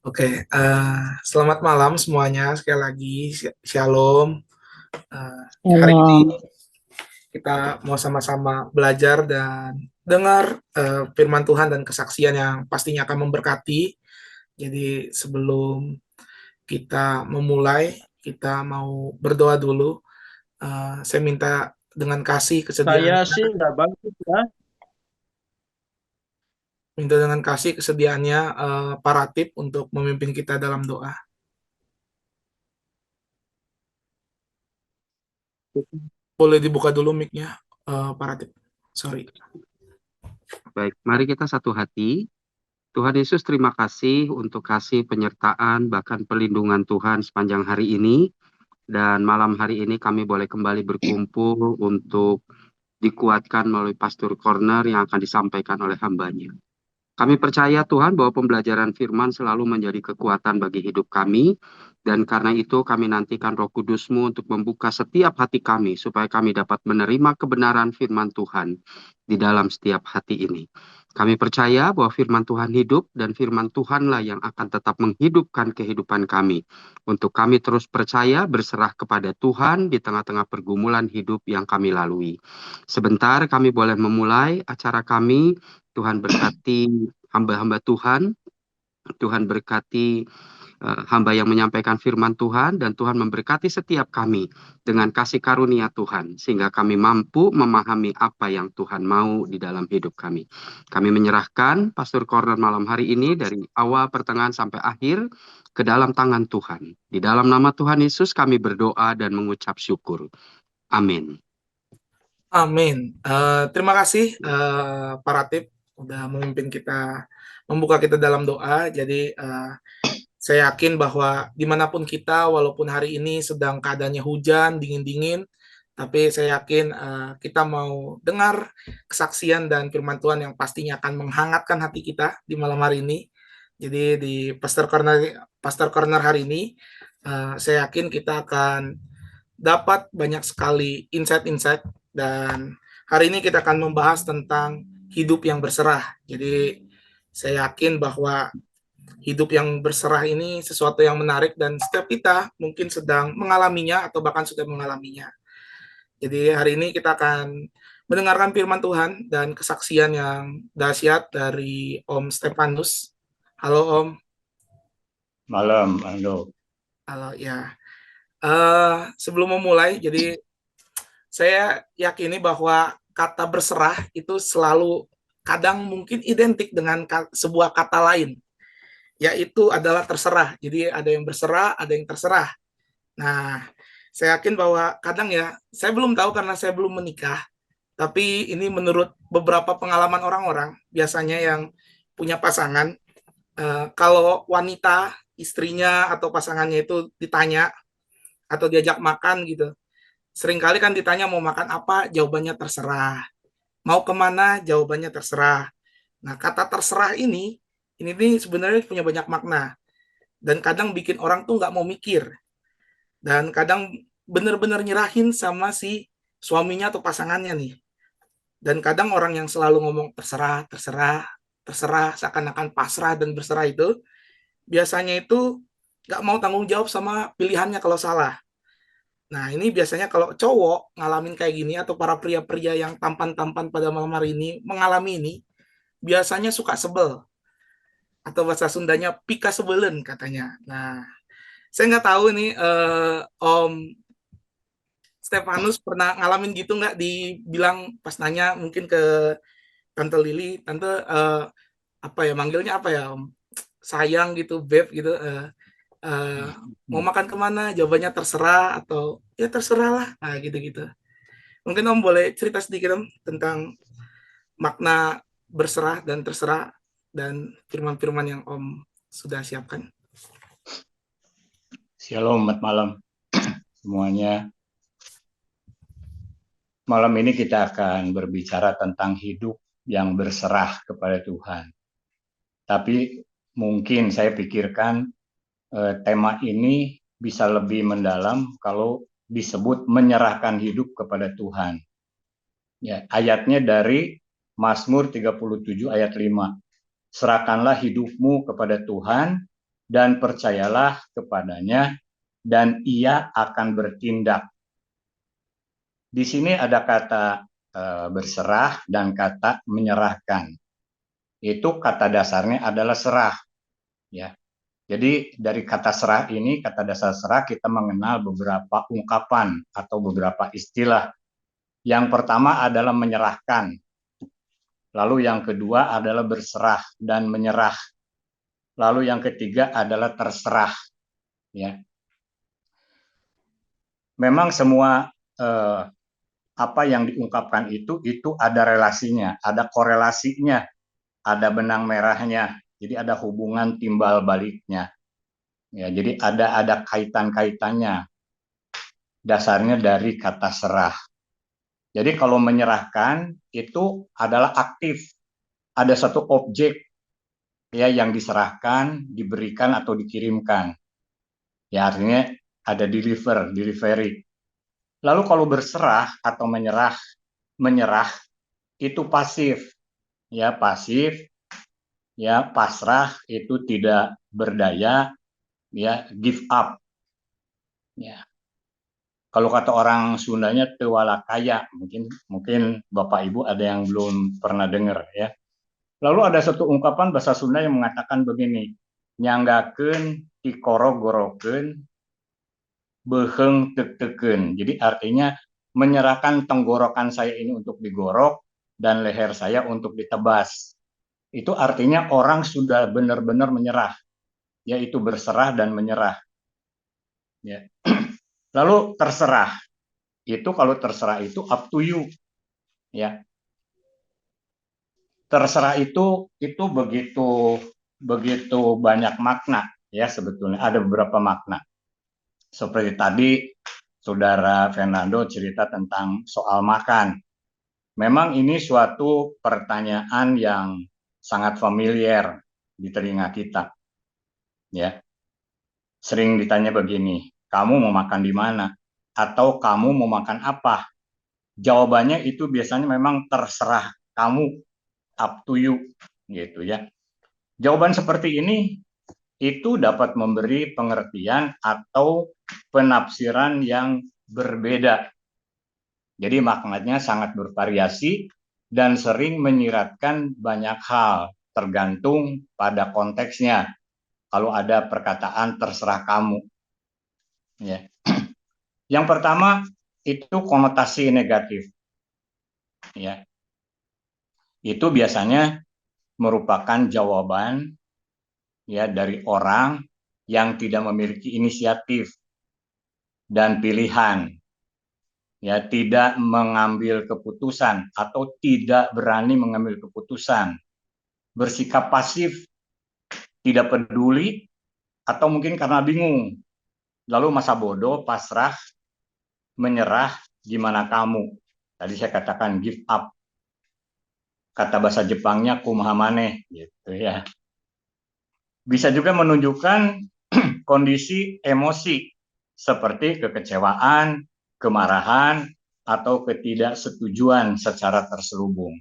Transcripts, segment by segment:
Oke, selamat malam semuanya. Sekali lagi, shalom. Hari ini Shalom. kita mau sama-sama belajar dan dengar firman Tuhan dan kesaksian yang pastinya akan memberkati. Jadi sebelum kita memulai, kita mau berdoa dulu. Saya minta dengan kasih Saya kesediaannya, sih nggak bagus ya. Pak Ratib untuk memimpin kita dalam doa. Boleh dibuka dulu mic-nya, Pak Ratib. Sorry. Baik, mari kita satu hati. Tuhan Yesus, terima kasih untuk kasih penyertaan, bahkan pelindungan Tuhan sepanjang hari ini. Dan malam hari ini kami boleh kembali berkumpul untuk dikuatkan melalui Pastor Corner yang akan disampaikan oleh hambanya. Kami percaya Tuhan bahwa pembelajaran firman selalu menjadi kekuatan bagi hidup kami. Dan karena itu kami nantikan Roh Kudus-Mu untuk membuka setiap hati kami supaya kami dapat menerima kebenaran firman Tuhan di dalam setiap hati ini. Kami percaya bahwa firman Tuhan hidup dan firman Tuhanlah yang akan tetap menghidupkan kehidupan kami. Untuk kami terus percaya berserah kepada Tuhan di tengah-tengah pergumulan hidup yang kami lalui. Sebentar kami boleh memulai acara kami. Tuhan berkati hamba-hamba Tuhan. Tuhan berkati hamba yang menyampaikan firman Tuhan, dan Tuhan memberkati setiap kami dengan kasih karunia Tuhan, sehingga kami mampu memahami apa yang Tuhan mau di dalam hidup kami. Kami menyerahkan Pastor Corner malam hari ini dari awal, pertengahan, sampai akhir ke dalam tangan Tuhan. Di dalam nama Tuhan Yesus kami berdoa dan mengucap syukur. Amin. Amin. Terima kasih Pak Ratib udah memimpin kita, membuka kita dalam doa. Jadi saya yakin bahwa dimanapun kita, walaupun hari ini sedang keadaannya hujan, dingin-dingin, tapi saya yakin kita mau dengar kesaksian dan firman Tuhan yang pastinya akan menghangatkan hati kita di malam hari ini. Jadi di Pastor Corner hari ini, saya yakin kita akan dapat banyak sekali insight-insight, dan hari ini kita akan membahas tentang hidup yang berserah. Jadi saya yakin bahwa hidup yang berserah ini sesuatu yang menarik dan setiap kita mungkin sedang mengalaminya atau bahkan sudah mengalaminya. Jadi hari ini kita akan mendengarkan firman Tuhan dan kesaksian yang dahsyat dari Om Stefanus. Halo Om. Malam, halo. Halo ya. Sebelum memulai, jadi saya yakini bahwa kata berserah itu selalu kadang mungkin identik dengan sebuah kata lain, yaitu adalah terserah. Jadi ada yang berserah, ada yang terserah. Nah, saya yakin bahwa kadang ya, saya belum tahu karena saya belum menikah, tapi ini menurut beberapa pengalaman orang-orang, biasanya yang punya pasangan, kalau wanita, istrinya atau pasangannya itu ditanya atau diajak makan gitu, seringkali kan ditanya mau makan apa, jawabannya terserah. Mau kemana, jawabannya terserah. Nah, kata terserah ini nih sebenarnya punya banyak makna. Dan kadang bikin orang tuh nggak mau mikir. Dan kadang bener-bener nyerahin sama si suaminya atau pasangannya nih. Dan kadang orang yang selalu ngomong terserah, terserah, terserah, seakan-akan pasrah dan berserah itu, biasanya itu nggak mau tanggung jawab sama pilihannya kalau salah. Nah, ini biasanya kalau cowok ngalamin kayak gini atau para pria-pria yang tampan-tampan pada malam hari ini mengalami ini, biasanya suka sebel atau bahasa Sundanya pika sebelen katanya. Nah, saya nggak tahu nih Om Stefanus pernah ngalamin gitu nggak, dibilang pas nanya mungkin ke Tante Lili, Tante apa ya manggilnya apa ya Om? Sayang gitu, Beb gitu. Eh, Mau makan kemana? Jawabannya terserah atau ya terserah lah. Nah, gitu-gitu. Mungkin Om boleh cerita sedikit Om tentang makna berserah dan terserah dan firman-firman yang Om sudah siapkan. Shalom, selamat malam semuanya. Malam ini kita akan berbicara tentang hidup yang berserah kepada Tuhan. Tapi mungkin saya pikirkan tema ini bisa lebih mendalam kalau disebut menyerahkan hidup kepada Tuhan. Ya, ayatnya dari Mazmur 37 ayat 5. Serahkanlah hidupmu kepada Tuhan, dan percayalah kepadanya, dan ia akan bertindak. Di sini ada kata berserah dan kata menyerahkan. Itu kata dasarnya adalah serah, ya. Jadi dari kata serah ini, kata dasar serah, kita mengenal beberapa ungkapan atau beberapa istilah. Yang pertama adalah menyerahkan. Lalu yang kedua adalah berserah dan menyerah. Lalu yang ketiga adalah terserah, ya. Memang semua apa yang diungkapkan itu ada relasinya, ada korelasinya, ada benang merahnya. Jadi ada hubungan timbal baliknya. Ya, jadi ada kaitan-kaitannya. Dasarnya dari kata serah. Jadi kalau menyerahkan itu adalah aktif. Ada satu objek ya yang diserahkan, diberikan atau dikirimkan. Ya artinya ada delivery. Lalu kalau berserah atau menyerah itu pasif. Ya pasif, ya pasrah itu tidak berdaya, ya give up. Ya. Kalau kata orang Sundanya tewala kaya, mungkin Bapak Ibu ada yang belum pernah dengar ya. Lalu ada satu ungkapan bahasa Sunda yang mengatakan begini, nyanggakeun tikorogorokeun beheung tek-teken. Jadi artinya menyerahkan tenggorokan saya ini untuk digorok dan leher saya untuk ditebas. Itu artinya orang sudah benar-benar menyerah, yaitu berserah dan menyerah. Ya. Lalu terserah. Itu kalau terserah itu up to you. Ya. Terserah itu begitu banyak makna ya sebetulnya, ada beberapa makna. Seperti tadi Saudara Fernando cerita tentang soal makan. Memang ini suatu pertanyaan yang sangat familiar di telinga kita. Ya. Sering ditanya begini, kamu mau makan di mana? Atau kamu mau makan apa? Jawabannya itu biasanya memang terserah kamu, up to you, gitu ya. Jawaban seperti ini itu dapat memberi pengertian atau penafsiran yang berbeda. Jadi maknanya sangat bervariasi dan sering menyiratkan banyak hal, tergantung pada konteksnya. Kalau ada perkataan terserah kamu. Ya. Yang pertama itu konotasi negatif. Ya. Itu biasanya merupakan jawaban ya dari orang yang tidak memiliki inisiatif dan pilihan. Ya, tidak mengambil keputusan atau tidak berani mengambil keputusan. Bersikap pasif, tidak peduli atau mungkin karena bingung. Lalu masa bodoh, pasrah, menyerah, gimana kamu? Tadi saya katakan give up. Kata bahasa Jepangnya kumaha gitu ya. Bisa juga menunjukkan kondisi emosi seperti kekecewaan, kemarahan, atau ketidaksetujuan secara terselubung.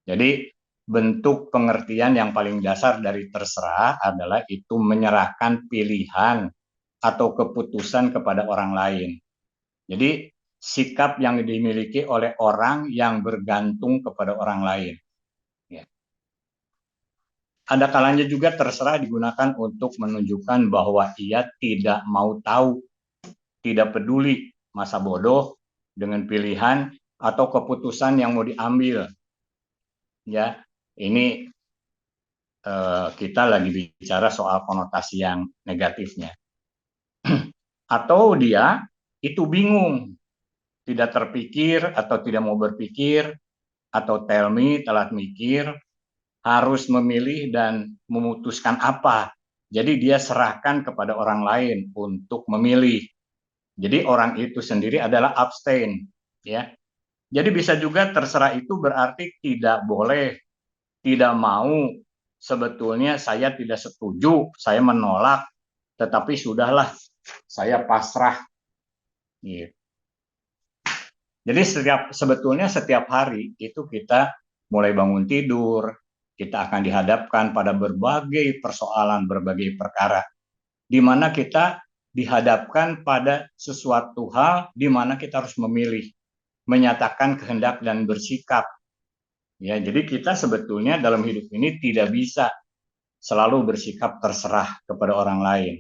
Jadi bentuk pengertian yang paling dasar dari terserah adalah itu menyerahkan pilihan atau keputusan kepada orang lain. Jadi sikap yang dimiliki oleh orang yang bergantung kepada orang lain. Ya. Ada kalanya juga terserah digunakan untuk menunjukkan bahwa ia tidak mau tahu, tidak peduli masa bodoh dengan pilihan atau keputusan yang mau diambil. Ya, ini kita lagi bicara soal konotasi yang negatifnya. Atau dia itu bingung, tidak terpikir atau tidak mau berpikir, atau tell me, telat mikir, harus memilih dan memutuskan apa. Jadi dia serahkan kepada orang lain untuk memilih. Jadi orang itu sendiri adalah abstain, ya. Jadi bisa juga terserah itu berarti tidak boleh, tidak mau. Sebetulnya saya tidak setuju, saya menolak, tetapi sudahlah, saya pasrah. Gitu. Jadi sebetulnya setiap hari itu kita mulai bangun tidur, kita akan dihadapkan pada berbagai persoalan, berbagai perkara, di mana kita dihadapkan pada sesuatu hal di mana kita harus memilih, menyatakan kehendak dan bersikap. Ya, jadi kita sebetulnya dalam hidup ini tidak bisa selalu bersikap terserah kepada orang lain,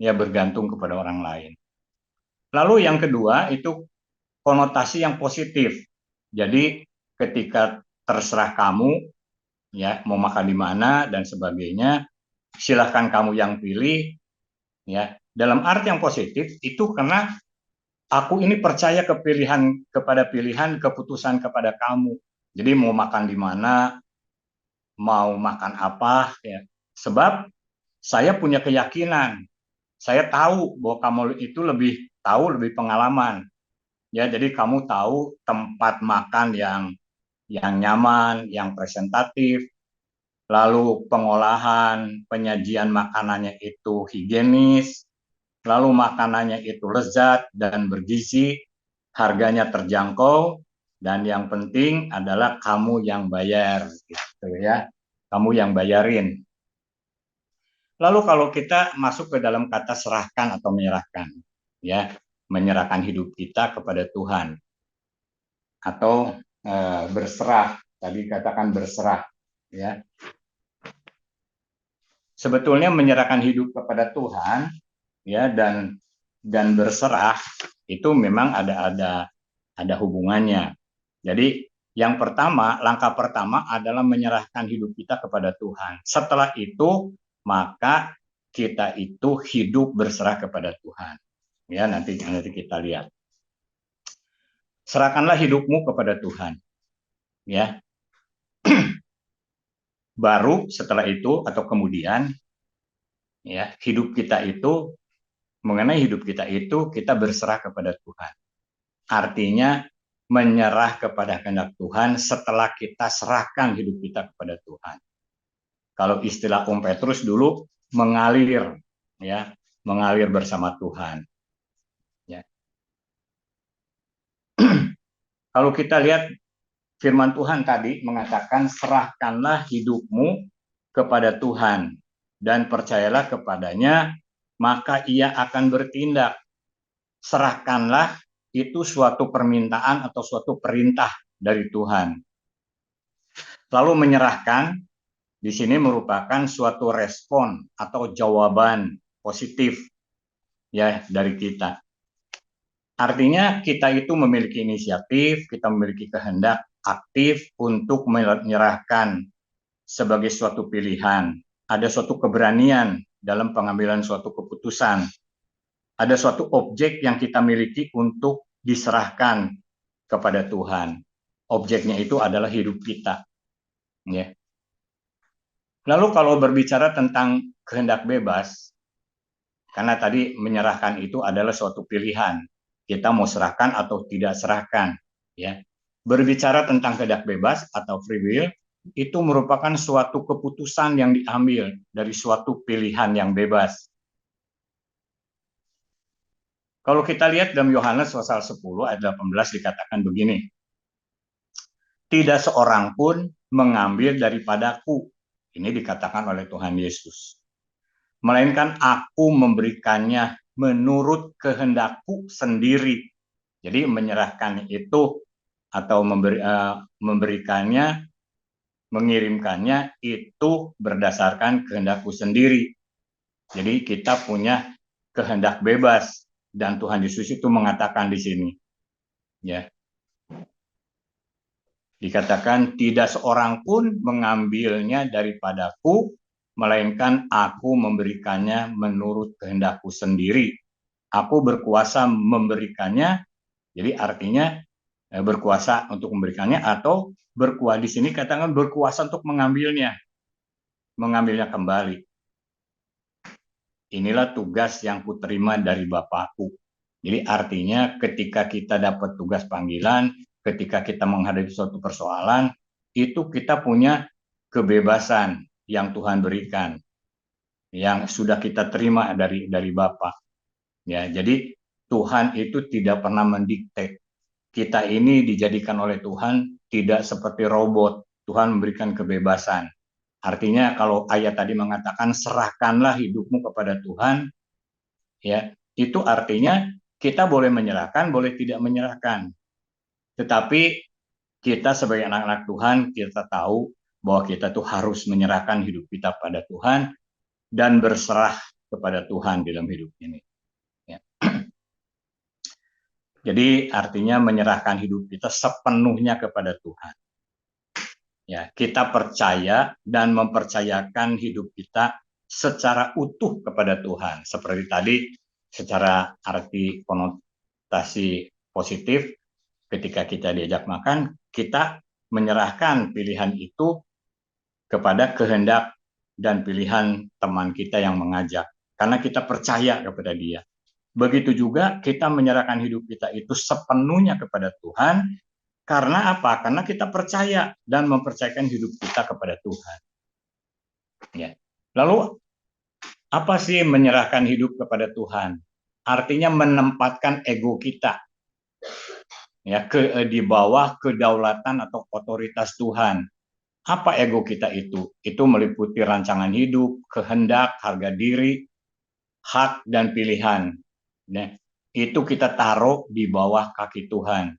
ya bergantung kepada orang lain. Lalu yang kedua itu konotasi yang positif. Jadi ketika terserah kamu, ya mau makan di mana dan sebagainya, silahkan kamu yang pilih, ya dalam arti yang positif itu karena aku ini percaya kepada pilihan keputusan kepada kamu. Jadi mau makan di mana, mau makan apa, ya sebab saya punya keyakinan, saya tahu bahwa kamu itu lebih tahu, lebih pengalaman, ya jadi kamu tahu tempat makan yang nyaman, yang presentatif, lalu pengolahan, penyajian makanannya itu higienis, lalu makanannya itu lezat dan bergizi, harganya terjangkau, dan yang penting adalah kamu yang bayar, gitu ya, kamu yang bayarin. Lalu kalau kita masuk ke dalam kata serahkan atau menyerahkan, ya menyerahkan hidup kita kepada Tuhan, atau berserah, tadi katakan berserah, ya. Sebetulnya menyerahkan hidup kepada Tuhan, ya dan berserah itu memang ada hubungannya. Jadi yang pertama, langkah pertama adalah menyerahkan hidup kita kepada Tuhan. Setelah itu maka kita itu hidup berserah kepada Tuhan. Ya, nanti kita lihat. Serahkanlah hidupmu kepada Tuhan. Ya. Baru setelah itu atau kemudian, ya, mengenai hidup kita itu kita berserah kepada Tuhan. Artinya menyerah kepada kehendak Tuhan setelah kita serahkan hidup kita kepada Tuhan. Kalau istilah Om Petrus dulu, mengalir, ya, mengalir bersama Tuhan. Ya. Kalau kita lihat firman Tuhan tadi mengatakan serahkanlah hidupmu kepada Tuhan dan percayalah kepadanya, maka ia akan bertindak. Serahkanlah itu suatu permintaan atau suatu perintah dari Tuhan. Lalu menyerahkan di sini merupakan suatu respon atau jawaban positif, ya, dari kita. Artinya kita itu memiliki inisiatif, kita memiliki kehendak aktif untuk menyerahkan sebagai suatu pilihan. Ada suatu keberanian dalam pengambilan suatu keputusan. Ada suatu objek yang kita miliki untuk diserahkan kepada Tuhan. Objeknya itu adalah hidup kita. Ya. Lalu kalau berbicara tentang kehendak bebas, karena tadi menyerahkan itu adalah suatu pilihan. Kita mau serahkan atau tidak serahkan. Ya. Berbicara tentang kehendak bebas atau free will, itu merupakan suatu keputusan yang diambil dari suatu pilihan yang bebas. Kalau kita lihat dalam Yohanes pasal 10 ayat 18 dikatakan begini, tidak seorang pun mengambil daripadaku, ini dikatakan oleh Tuhan Yesus, melainkan aku memberikannya menurut kehendakku sendiri. Jadi menyerahkan itu atau memberikannya, mengirimkannya itu berdasarkan kehendakku sendiri. Jadi kita punya kehendak bebas dan Tuhan Yesus itu mengatakan di sini, ya, dikatakan tidak seorang pun mengambilnya daripadaku, melainkan aku memberikannya menurut kehendakku sendiri. Aku berkuasa memberikannya, jadi artinya berkuasa untuk memberikannya, atau berkuasa di sini katakan berkuasa untuk mengambilnya kembali. Inilah tugas yang kuterima dari Bapakku. Jadi artinya ketika kita dapat tugas panggilan, ketika kita menghadapi suatu persoalan, itu kita punya kebebasan yang Tuhan berikan, yang sudah kita terima dari Bapa. Ya, jadi Tuhan itu tidak pernah mendikte. Kita ini dijadikan oleh Tuhan tidak seperti robot. Tuhan memberikan kebebasan. Artinya kalau ayat tadi mengatakan serahkanlah hidupmu kepada Tuhan, ya, itu artinya kita boleh menyerahkan, boleh tidak menyerahkan. Tetapi kita sebagai anak-anak Tuhan, kita tahu bahwa kita tuh harus menyerahkan hidup kita pada Tuhan dan berserah kepada Tuhan dalam hidup ini. Ya. Jadi artinya menyerahkan hidup kita sepenuhnya kepada Tuhan. Ya, kita percaya dan mempercayakan hidup kita secara utuh kepada Tuhan. Seperti tadi, secara arti konotasi positif, ketika kita diajak makan, kita menyerahkan pilihan itu kepada kehendak dan pilihan teman kita yang mengajak. Karena kita percaya kepada dia. Begitu juga kita menyerahkan hidup kita itu sepenuhnya kepada Tuhan. Karena apa? Karena kita percaya dan mempercayakan hidup kita kepada Tuhan. Ya. Lalu apa sih menyerahkan hidup kepada Tuhan? Artinya menempatkan ego kita ya di bawah kedaulatan atau otoritas Tuhan. Apa ego kita itu? Itu meliputi rancangan hidup, kehendak, harga diri, hak dan pilihan. Nah, itu kita taruh di bawah kaki Tuhan.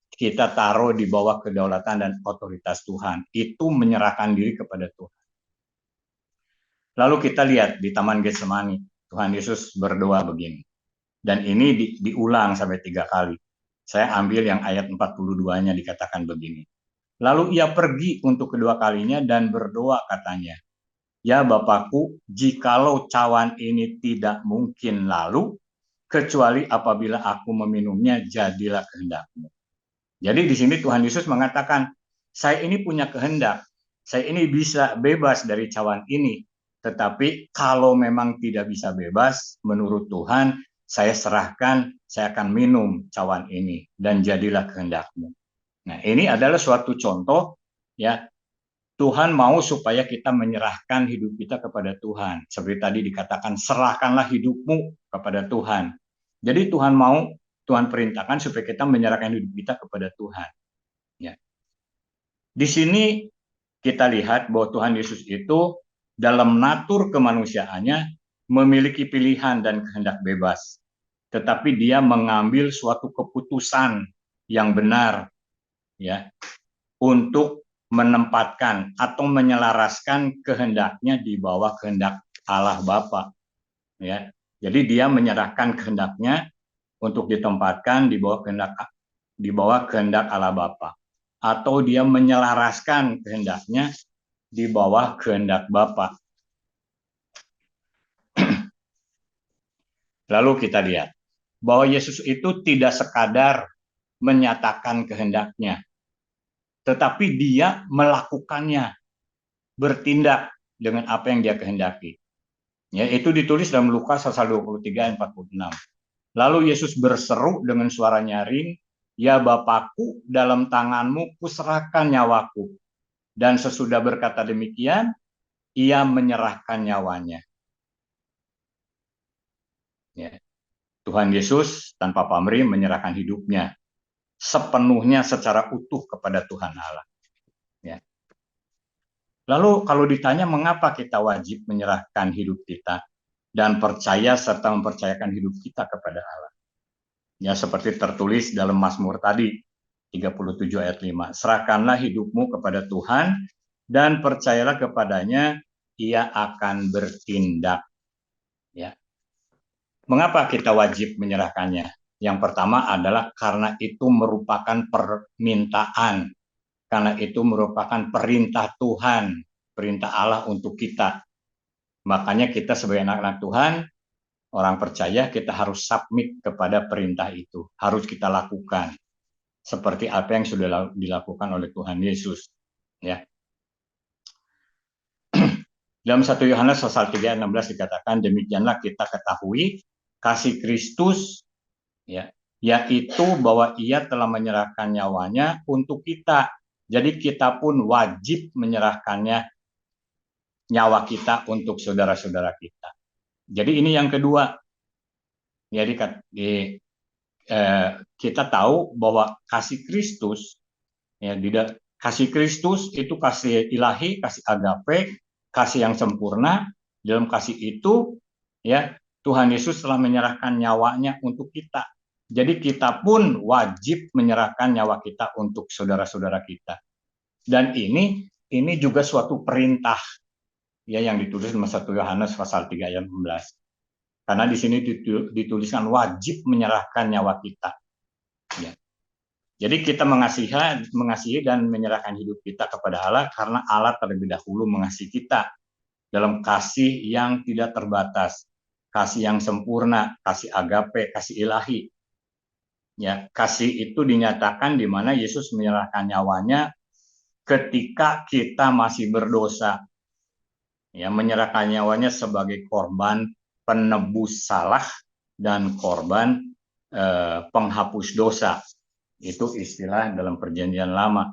Kita taruh di bawah kedaulatan dan otoritas Tuhan. Itu menyerahkan diri kepada Tuhan. Lalu kita lihat di Taman Getsemani, Tuhan Yesus berdoa begini. Dan ini diulang sampai 3 kali. Saya ambil yang ayat 42-nya dikatakan begini. Lalu ia pergi untuk kedua kalinya dan berdoa katanya, ya Bapakku, jikalau cawan ini tidak mungkin lalu, kecuali apabila aku meminumnya, jadilah kehendak-Mu. Jadi di sini Tuhan Yesus mengatakan, saya ini punya kehendak, saya ini bisa bebas dari cawan ini, tetapi kalau memang tidak bisa bebas, menurut Tuhan, saya serahkan, saya akan minum cawan ini, dan jadilah kehendak-Mu. Nah, ini adalah suatu contoh, ya, Tuhan mau supaya kita menyerahkan hidup kita kepada Tuhan. Seperti tadi dikatakan, serahkanlah hidupmu kepada Tuhan. Jadi Tuhan mau, Tuhan perintahkan supaya kita menyerahkan hidup kita kepada Tuhan. Ya. Di sini kita lihat bahwa Tuhan Yesus itu dalam natur kemanusiaannya memiliki pilihan dan kehendak bebas. Tetapi dia mengambil suatu keputusan yang benar, ya, untuk menempatkan atau menyelaraskan kehendaknya di bawah kehendak Allah Bapa. Ya. Jadi dia menyerahkan kehendaknya untuk ditempatkan di bawah kehendak Allah Bapa, atau dia menyelaraskan kehendaknya di bawah kehendak Bapa. Lalu kita lihat bahwa Yesus itu tidak sekadar menyatakan kehendaknya, tetapi dia melakukannya, bertindak dengan apa yang dia kehendaki. Ya, itu ditulis dalam Lukas pasal 23 ayat 46. Lalu Yesus berseru dengan suara nyaring, ya Bapakku, dalam tanganmu kuserahkan nyawaku. Dan sesudah berkata demikian, ia menyerahkan nyawanya. Ya. Tuhan Yesus tanpa pamrih menyerahkan hidupnya sepenuhnya secara utuh kepada Tuhan Allah. Ya. Lalu kalau ditanya mengapa kita wajib menyerahkan hidup kita dan percaya serta mempercayakan hidup kita kepada Allah. Ya, seperti tertulis dalam Mazmur tadi 37 ayat 5. Serahkanlah hidupmu kepada Tuhan dan percayalah kepadanya, ia akan bertindak. Ya. Mengapa kita wajib menyerahkannya? Yang pertama adalah karena itu merupakan permintaan. Karena itu merupakan perintah Tuhan, perintah Allah untuk kita. Makanya kita sebagai anak-anak Tuhan, orang percaya, kita harus submit kepada perintah itu. Harus kita lakukan. Seperti apa yang sudah dilakukan oleh Tuhan Yesus. Ya. Dalam 1 Yohanes pasal 3 ayat 16 dikatakan, demikianlah kita ketahui kasih Kristus, ya, yaitu bahwa ia telah menyerahkan nyawanya untuk kita. Jadi kita pun wajib menyerahkannya, nyawa kita untuk saudara-saudara kita. Jadi ini yang kedua. Jadi kita tahu bahwa kasih Kristus, ya, kasih Kristus itu kasih ilahi, kasih agape, kasih yang sempurna. Dalam kasih itu, ya, Tuhan Yesus telah menyerahkan nyawanya untuk kita. Jadi kita pun wajib menyerahkan nyawa kita untuk saudara-saudara kita. Dan ini juga suatu perintah, ya, yang ditulis dalam 1 Yohanes pasal 3 ayat 16. Karena di sini dituliskan wajib menyerahkan nyawa kita. Ya. Jadi kita mengasihi dan menyerahkan hidup kita kepada Allah karena Allah terlebih dahulu mengasihi kita dalam kasih yang tidak terbatas, kasih yang sempurna, kasih agape, kasih ilahi. Ya, kasih itu dinyatakan di mana Yesus menyerahkan nyawanya ketika kita masih berdosa. Ya, menyerahkan nyawanya sebagai korban penebus salah dan korban penghapus dosa. Itu istilah dalam Perjanjian Lama.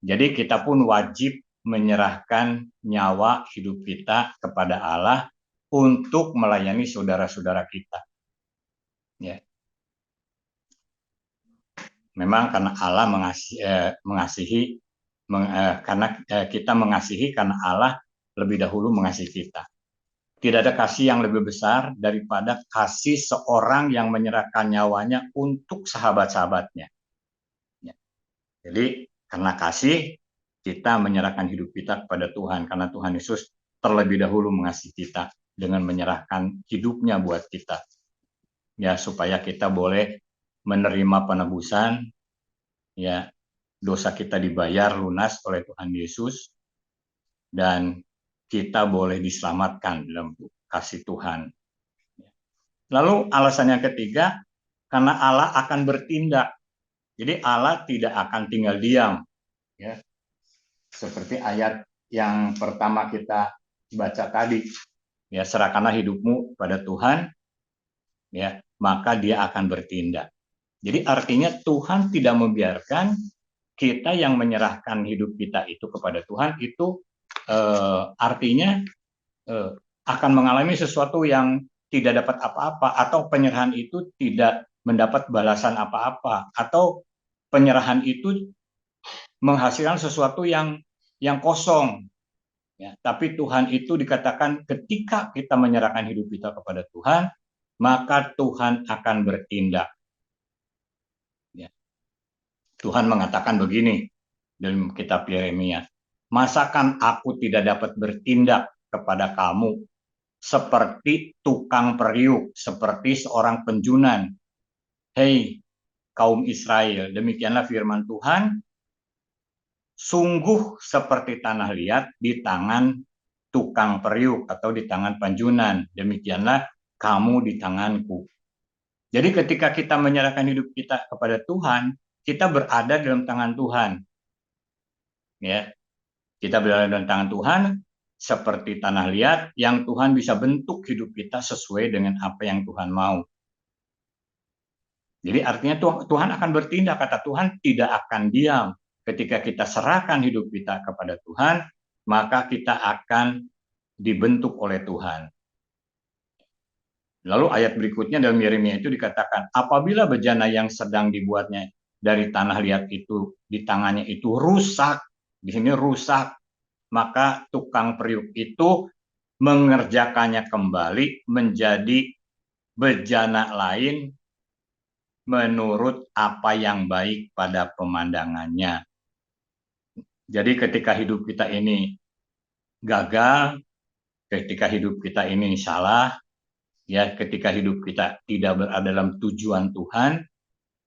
Jadi kita pun wajib menyerahkan nyawa hidup kita kepada Allah untuk melayani saudara-saudara kita. Ya. Memang karena Allah mengasihi, karena kita mengasihi karena Allah lebih dahulu mengasihi kita. Tidak ada kasih yang lebih besar daripada kasih seorang yang menyerahkan nyawanya untuk sahabat-sahabatnya. Ya. Jadi karena kasih kita menyerahkan hidup kita kepada Tuhan, karena Tuhan Yesus terlebih dahulu mengasihi kita dengan menyerahkan hidupnya buat kita. Ya, supaya kita boleh menerima penebusan, ya, dosa kita dibayar lunas oleh Tuhan Yesus, dan kita boleh diselamatkan dalam kasih Tuhan. Lalu alasan yang ketiga, karena Allah akan bertindak. Jadi Allah tidak akan tinggal diam. Ya. Seperti ayat yang pertama kita baca tadi. Ya, serahkanlah hidupmu pada Tuhan, ya, maka Dia akan bertindak. Jadi artinya Tuhan tidak membiarkan kita yang menyerahkan hidup kita itu kepada Tuhan itu artinya akan mengalami sesuatu yang tidak dapat apa-apa, atau penyerahan itu tidak mendapat balasan apa-apa, atau penyerahan itu menghasilkan sesuatu yang kosong. Ya, tapi Tuhan itu dikatakan ketika kita menyerahkan hidup kita kepada Tuhan, maka Tuhan akan bertindak. Ya. Tuhan mengatakan begini dalam kitab Yeremia, masakan aku tidak dapat bertindak kepada kamu seperti tukang periuk, seperti seorang penjunan. Hei kaum Israel, demikianlah firman Tuhan, sungguh seperti tanah liat di tangan tukang periuk atau di tangan penjunan, demikianlah kamu di tanganku. Jadi ketika kita menyerahkan hidup kita kepada Tuhan, kita berada dalam tangan Tuhan. Ya, kita berada dalam tangan Tuhan seperti tanah liat yang Tuhan bisa bentuk hidup kita sesuai dengan apa yang Tuhan mau. Jadi artinya Tuhan akan bertindak, kata Tuhan tidak akan diam. Ketika kita serahkan hidup kita kepada Tuhan, maka kita akan dibentuk oleh Tuhan. Lalu ayat berikutnya dalam Yeremia itu dikatakan, apabila bejana yang sedang dibuatnya dari tanah liat itu di tangannya itu rusak, di sini rusak, maka tukang periuk itu mengerjakannya kembali menjadi bejana lain menurut apa yang baik pada pemandangannya. Jadi ketika hidup kita ini gagal, ketika hidup kita ini salah, ya, ketika hidup kita tidak berada dalam tujuan Tuhan,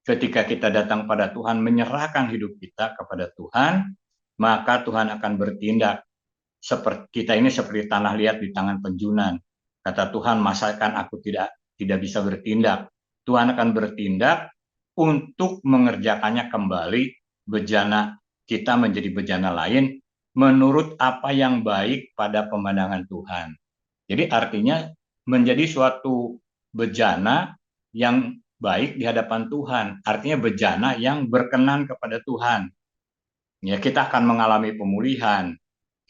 ketika kita datang pada Tuhan, menyerahkan hidup kita kepada Tuhan, maka Tuhan akan bertindak. Seperti kita ini seperti tanah liat di tangan penjunan. Kata Tuhan, masakan aku tidak bisa bertindak. Tuhan akan bertindak untuk mengerjakannya kembali, bejana kita menjadi bejana lain menurut apa yang baik pada pemandangan Tuhan. Jadi artinya menjadi suatu bejana yang baik di hadapan Tuhan, artinya bejana yang berkenan kepada Tuhan. Ya, kita akan mengalami pemulihan,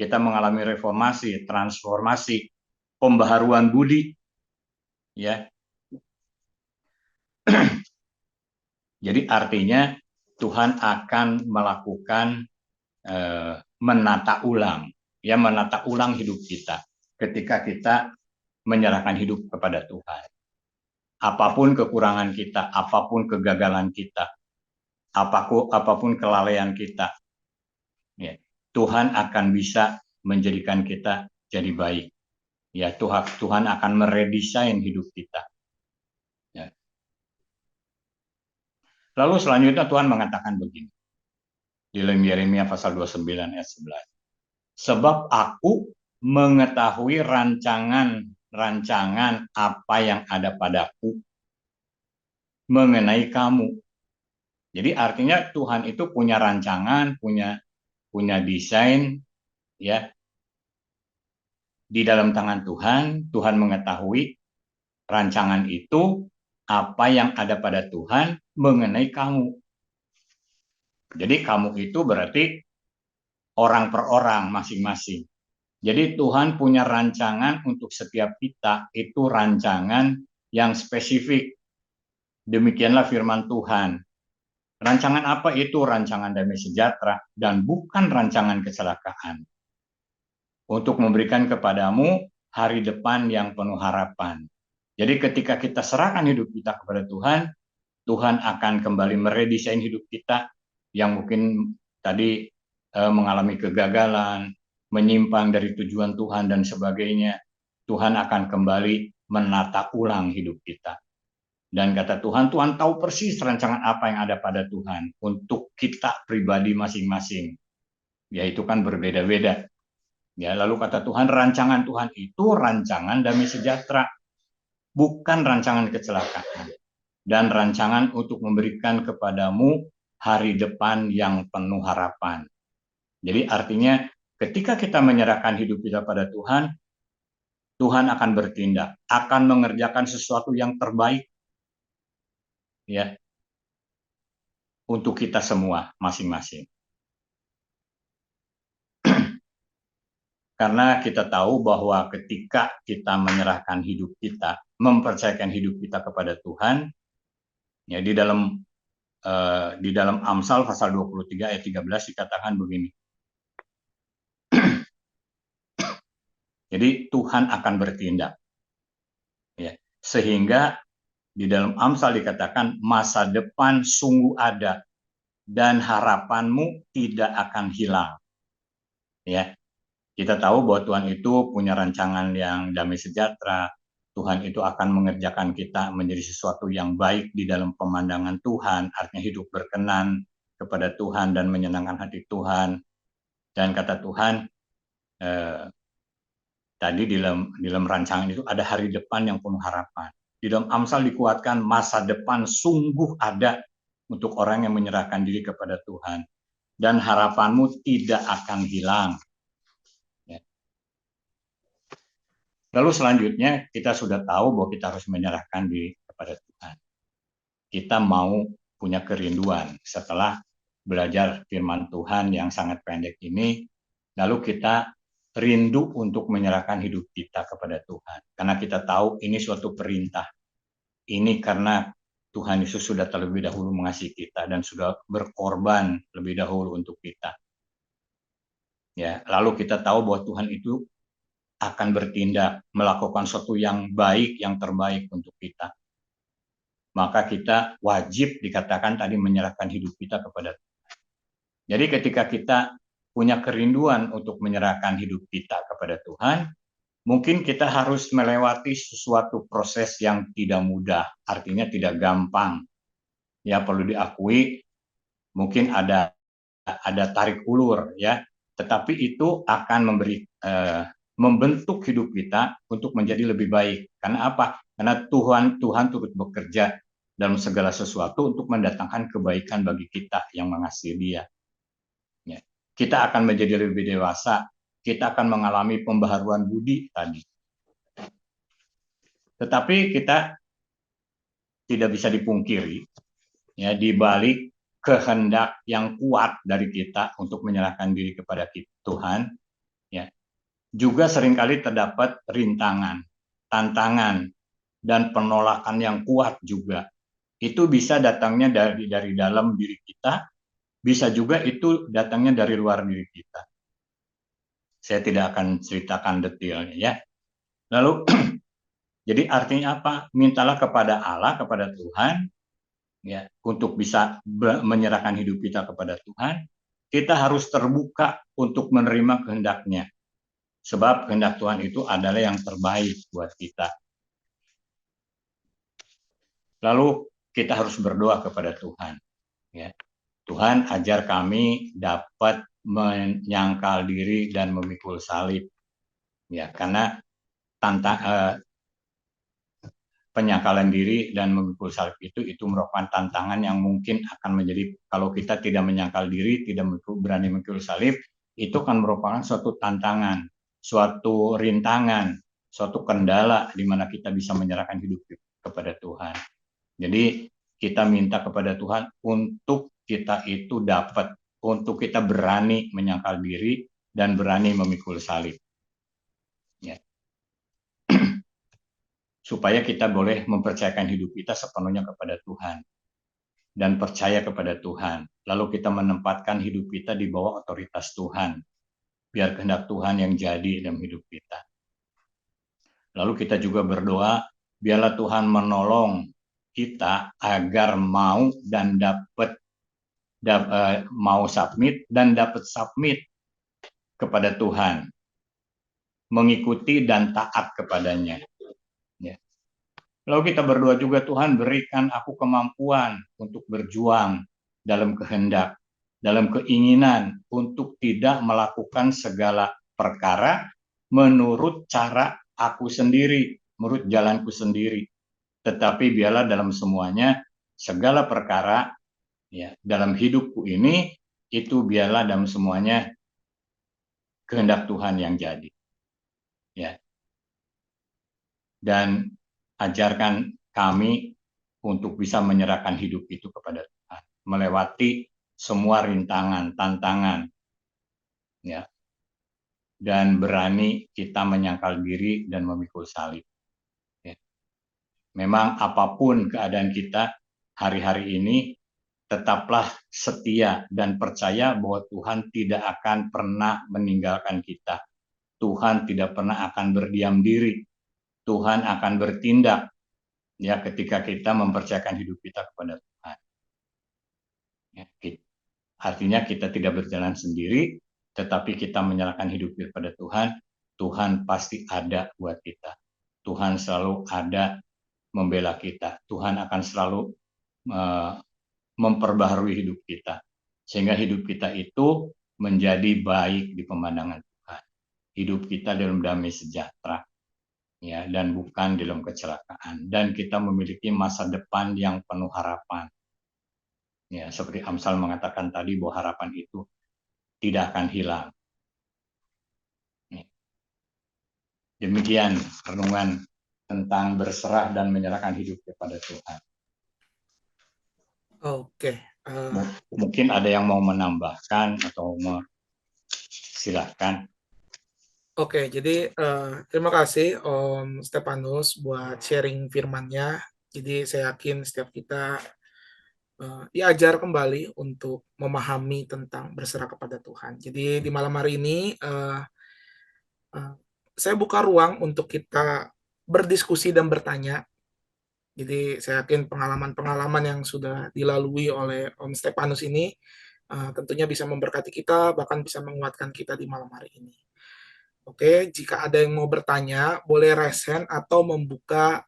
kita mengalami reformasi, transformasi, pembaharuan budi. Ya. Jadi artinya Tuhan akan melakukan menata ulang. ya menata ulang hidup kita ketika kita menyerahkan hidup kepada Tuhan. Apapun kekurangan kita, apapun kegagalan kita, apapun kelalaian kita, ya, Tuhan akan bisa menjadikan kita jadi baik. Ya, Tuhan akan meredesain hidup kita. Ya. Lalu selanjutnya Tuhan mengatakan begini. Di dalam Yeremia pasal 29 ayat 11. Sebab aku mengetahui rancangan apa yang ada padaku mengenai kamu. Jadi artinya Tuhan itu punya rancangan, punya desain, ya. Di dalam tangan Tuhan mengetahui rancangan itu, apa yang ada pada Tuhan mengenai kamu. Jadi kamu itu berarti orang per orang masing-masing. Jadi Tuhan punya rancangan untuk setiap kita, itu rancangan yang spesifik. Demikianlah firman Tuhan. Rancangan apa itu? Rancangan damai sejahtera dan bukan rancangan kecelakaan. Untuk memberikan kepadamu hari depan yang penuh harapan. Jadi ketika kita serahkan hidup kita kepada Tuhan, Tuhan akan kembali meredesain hidup kita yang mungkin tadi mengalami kegagalan, menyimpang dari tujuan Tuhan dan sebagainya. Tuhan akan kembali menata ulang hidup kita. Dan kata Tuhan, Tuhan tahu persis rancangan apa yang ada pada Tuhan untuk kita pribadi masing-masing. Ya itu kan berbeda-beda. Ya, lalu kata Tuhan, rancangan Tuhan itu rancangan damai sejahtera, bukan rancangan kecelakaan. Dan rancangan untuk memberikan kepadamu hari depan yang penuh harapan. Jadi artinya ketika kita menyerahkan hidup kita pada Tuhan, Tuhan akan bertindak, akan mengerjakan sesuatu yang terbaik, ya, untuk kita semua masing-masing. Karena kita tahu bahwa ketika kita menyerahkan hidup kita, mempercayakan hidup kita kepada Tuhan, ya di dalam Amsal pasal 23 ayat 13 dikatakan begini. Jadi Tuhan akan bertindak. Ya, sehingga di dalam Amsal dikatakan masa depan sungguh ada dan harapanmu tidak akan hilang. Ya. Kita tahu bahwa Tuhan itu punya rancangan yang damai sejahtera. Tuhan itu akan mengerjakan kita menjadi sesuatu yang baik di dalam pemandangan Tuhan, artinya hidup berkenan kepada Tuhan dan menyenangkan hati Tuhan. Dan kata Tuhan, tadi di dalam rancangan itu ada hari depan yang penuh harapan. Di dalam Amsal dikuatkan masa depan sungguh ada untuk orang yang menyerahkan diri kepada Tuhan. Dan harapanmu tidak akan hilang. Lalu selanjutnya kita sudah tahu bahwa kita harus menyerahkan diri kepada Tuhan. Kita mau punya kerinduan setelah belajar firman Tuhan yang sangat pendek ini, lalu kita rindu untuk menyerahkan hidup kita kepada Tuhan. Karena kita tahu ini suatu perintah. Ini karena Tuhan Yesus sudah terlebih dahulu mengasihi kita dan sudah berkorban lebih dahulu untuk kita. Ya, lalu kita tahu bahwa Tuhan itu akan bertindak, melakukan sesuatu yang baik, yang terbaik untuk kita. Maka kita wajib dikatakan tadi menyerahkan hidup kita kepada Tuhan. Jadi ketika kita punya kerinduan untuk menyerahkan hidup kita kepada Tuhan, mungkin kita harus melewati sesuatu proses yang tidak mudah, artinya tidak gampang. Ya perlu diakui, mungkin ada tarik ulur, ya. Tetapi itu akan membentuk hidup kita untuk menjadi lebih baik. Karena apa? Karena Tuhan turut bekerja dalam segala sesuatu untuk mendatangkan kebaikan bagi kita yang mengasihi Dia. Ya. Kita akan menjadi lebih dewasa, kita akan mengalami pembaharuan budi tadi. Tetapi kita tidak bisa dipungkiri, ya, di balik kehendak yang kuat dari kita untuk menyerahkan diri kepada Tuhan, ya, juga seringkali terdapat rintangan, tantangan, dan penolakan yang kuat juga. Itu bisa datangnya dari dalam diri kita, bisa juga itu datangnya dari luar diri kita. Saya tidak akan ceritakan detailnya ya. Lalu jadi artinya apa? Mintalah kepada Allah, kepada Tuhan, ya, untuk bisa menyerahkan hidup kita kepada Tuhan. Kita harus terbuka untuk menerima kehendak-Nya. Sebab kehendak Tuhan itu adalah yang terbaik buat kita. Lalu kita harus berdoa kepada Tuhan. Ya. Tuhan, ajar kami dapat menyangkal diri dan memikul salib. Ya, karena penyangkalan diri dan memikul salib itu merupakan tantangan yang mungkin akan menjadi, kalau kita tidak menyangkal diri, tidak berani memikul salib, itu akan merupakan suatu tantangan, suatu rintangan, suatu kendala di mana kita bisa menyerahkan hidup kepada Tuhan. Jadi kita minta kepada Tuhan untuk kita itu dapat, untuk kita berani menyangkal diri dan berani memikul salib. Ya. Supaya kita boleh mempercayakan hidup kita sepenuhnya kepada Tuhan. Dan percaya kepada Tuhan. Lalu kita menempatkan hidup kita di bawah otoritas Tuhan. Biar kehendak Tuhan yang jadi dalam hidup kita. Lalu kita juga berdoa, biarlah Tuhan menolong kita agar mau dan mau submit dan dapat submit kepada Tuhan, mengikuti dan taat kepadanya. Ya. Lalu kita berdoa juga, Tuhan berikan aku kemampuan untuk berjuang dalam kehendak, dalam keinginan untuk tidak melakukan segala perkara menurut cara aku sendiri, menurut jalanku sendiri. Tetapi biarlah dalam semuanya, segala perkara ya dalam hidupku ini, itu biarlah dalam semuanya kehendak Tuhan yang jadi. Ya. Dan ajarkan kami untuk bisa menyerahkan hidup itu kepada Tuhan, melewati semua rintangan, tantangan, ya, dan berani kita menyangkal diri dan memikul salib. Ya. Memang apapun keadaan kita hari-hari ini, tetaplah setia dan percaya bahwa Tuhan tidak akan pernah meninggalkan kita. Tuhan tidak pernah akan berdiam diri. Tuhan akan bertindak ya ketika kita mempercayakan hidup kita kepada Tuhan. Ya, artinya kita tidak berjalan sendiri, tetapi kita menyerahkan hidup kepada Tuhan. Tuhan pasti ada buat kita. Tuhan selalu ada membela kita. Tuhan akan selalu memperbaharui hidup kita. Sehingga hidup kita itu menjadi baik di pemandangan Tuhan. Hidup kita dalam damai sejahtera. Ya, dan bukan dalam kecelakaan, dan kita memiliki masa depan yang penuh harapan. Ya, seperti Amsal mengatakan tadi bahwa harapan itu tidak akan hilang. Demikian renungan tentang berserah dan menyerahkan hidup kepada Tuhan. Oke. Mungkin ada yang mau menambahkan atau silakan. Oke, jadi terima kasih Om Stefanus buat sharing firman-nya. Jadi saya yakin setiap kita diajar kembali untuk memahami tentang berserah kepada Tuhan. Jadi di malam hari ini saya buka ruang untuk kita berdiskusi dan bertanya. Jadi saya yakin pengalaman-pengalaman yang sudah dilalui oleh Om Stefanus ini tentunya bisa memberkati kita, bahkan bisa menguatkan kita di malam hari ini. Oke, jika ada yang mau bertanya, boleh raise hand atau membuka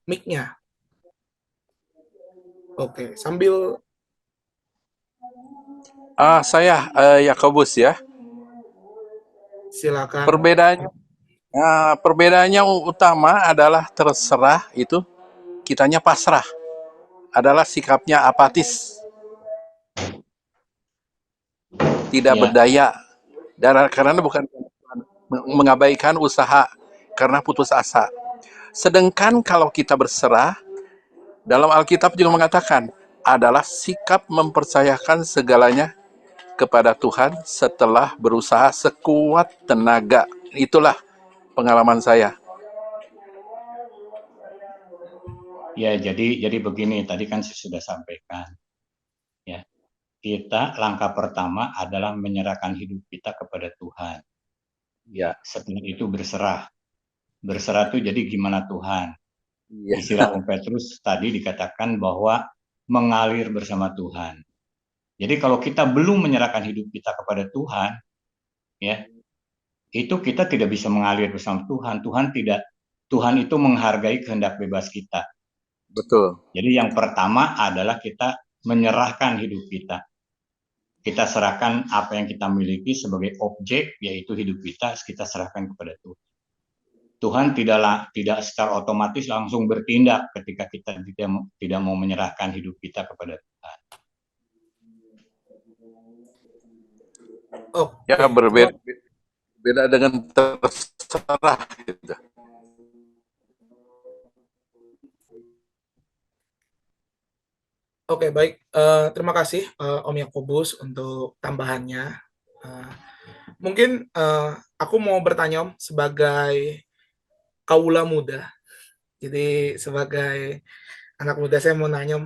mic-nya. Oke, sambil Saya Yakobus ya. silakan. Perbedaannya utama adalah terserah itu kitanya pasrah, adalah sikapnya apatis, tidak Ya. berdaya, dan karena bukan mengabaikan usaha karena putus asa. Sedangkan kalau kita berserah, dalam Alkitab juga mengatakan adalah sikap mempercayakan segalanya kepada Tuhan setelah berusaha sekuat tenaga. Itulah pengalaman saya. Ya, jadi begini, tadi kan saya sudah sampaikan. Ya. Langkah pertama adalah menyerahkan hidup kita kepada Tuhan. Ya, Setelah itu berserah. Berserah itu jadi gimana Tuhan? iya. Istilah Om Petrus tadi dikatakan bahwa mengalir bersama Tuhan. Jadi kalau kita belum menyerahkan hidup kita kepada Tuhan, ya, itu kita tidak bisa mengalir bersama Tuhan. Tuhan itu menghargai kehendak bebas kita. Betul. Jadi yang pertama adalah kita menyerahkan hidup kita. Kita serahkan apa yang kita miliki sebagai objek, yaitu hidup kita serahkan kepada Tuhan. Tuhan tidak secara otomatis langsung bertindak ketika kita tidak mau menyerahkan hidup kita kepada Tuhan. Ya, berbeda dengan terserah gitu. Oke, baik. Terima kasih Om Yakobus untuk tambahannya. Eh, Mungkin aku mau bertanya Om sebagai kaula muda. Jadi sebagai anak muda saya mau nanya Om,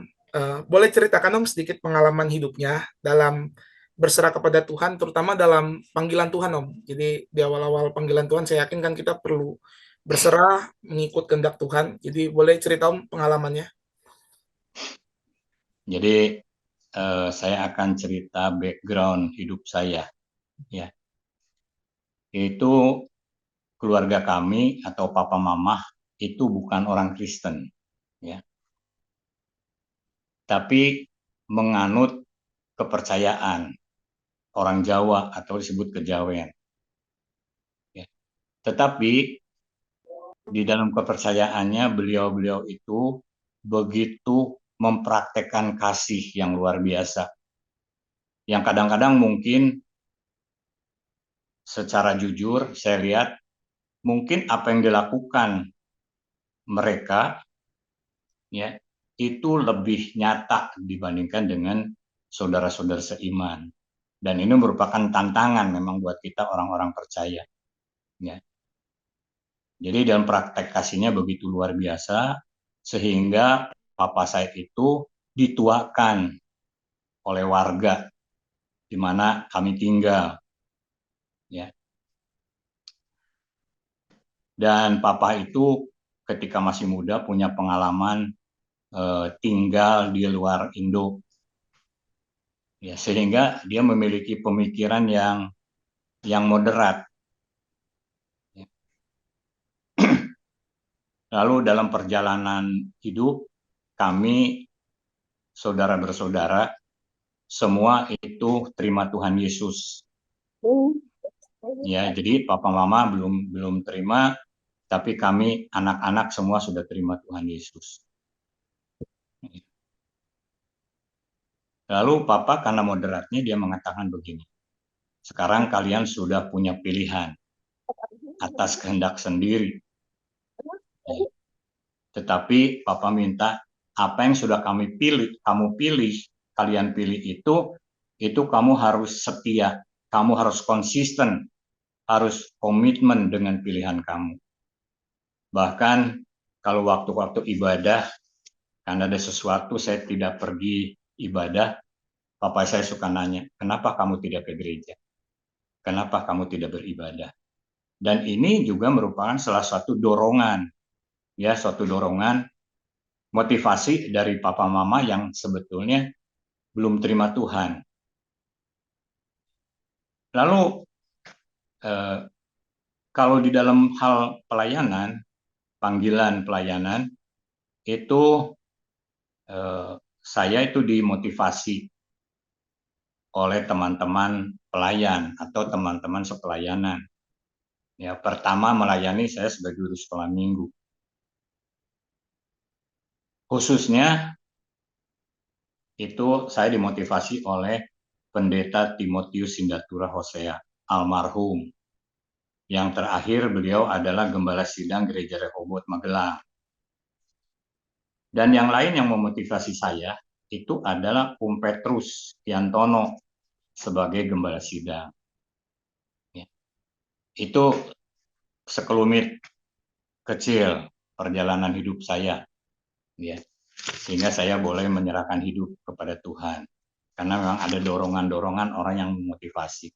boleh ceritakan Om sedikit pengalaman hidupnya dalam berserah kepada Tuhan, terutama dalam panggilan Tuhan Om. Jadi di awal-awal panggilan Tuhan saya yakin kan kita perlu berserah mengikut kehendak Tuhan. Jadi boleh cerita Om pengalamannya? Jadi saya akan cerita background hidup saya, ya. Itu keluarga kami atau papa mama itu bukan orang Kristen, ya, tapi menganut kepercayaan orang Jawa atau disebut kejawen. Ya. Tetapi di dalam kepercayaannya beliau-beliau itu begitu mempraktekkan kasih yang luar biasa, yang kadang-kadang mungkin secara jujur saya lihat mungkin apa yang dilakukan mereka, ya, itu lebih nyata dibandingkan dengan saudara-saudara seiman, dan ini merupakan tantangan memang buat kita orang-orang percaya, ya. Jadi dalam praktek kasihnya begitu luar biasa sehingga papa saya itu dituakan oleh warga di mana kami tinggal, ya. Dan papa itu ketika masih muda punya pengalaman tinggal di luar Indo, ya, sehingga dia memiliki pemikiran yang moderat. Ya. Lalu dalam perjalanan hidup kami saudara bersaudara semua itu terima Tuhan Yesus. Ya, jadi papa mama belum terima, tapi kami anak-anak semua sudah terima Tuhan Yesus. Lalu papa karena moderatnya dia mengatakan begini, sekarang kalian sudah punya pilihan atas kehendak sendiri. Ya. Tetapi papa minta apa yang sudah kamu pilih, kalian pilih itu kamu harus setia, kamu harus konsisten, harus komitmen dengan pilihan kamu. Bahkan kalau waktu-waktu ibadah, karena ada sesuatu saya tidak pergi ibadah, papa saya suka nanya, kenapa kamu tidak ke gereja? Kenapa kamu tidak beribadah? Dan ini juga merupakan salah satu dorongan, ya, suatu dorongan motivasi dari papa mama yang sebetulnya belum terima Tuhan. Lalu kalau di dalam hal pelayanan, panggilan pelayanan, itu saya itu dimotivasi oleh teman-teman pelayan atau teman-teman sepelayanan. Ya, pertama melayani saya sebagai guru sekolah minggu. Khususnya itu saya dimotivasi oleh Pendeta Timotius Sindatura Hosea, almarhum. Yang terakhir beliau adalah Gembala Sidang Gereja Rehobot Magelang. Dan yang lain yang memotivasi saya itu adalah Om Petrus Yantono sebagai Gembala Sidang. Ya. Itu sekelumit kecil perjalanan hidup saya, ya, sehingga saya boleh menyerahkan hidup kepada Tuhan karena memang ada dorongan-dorongan orang yang memotivasi.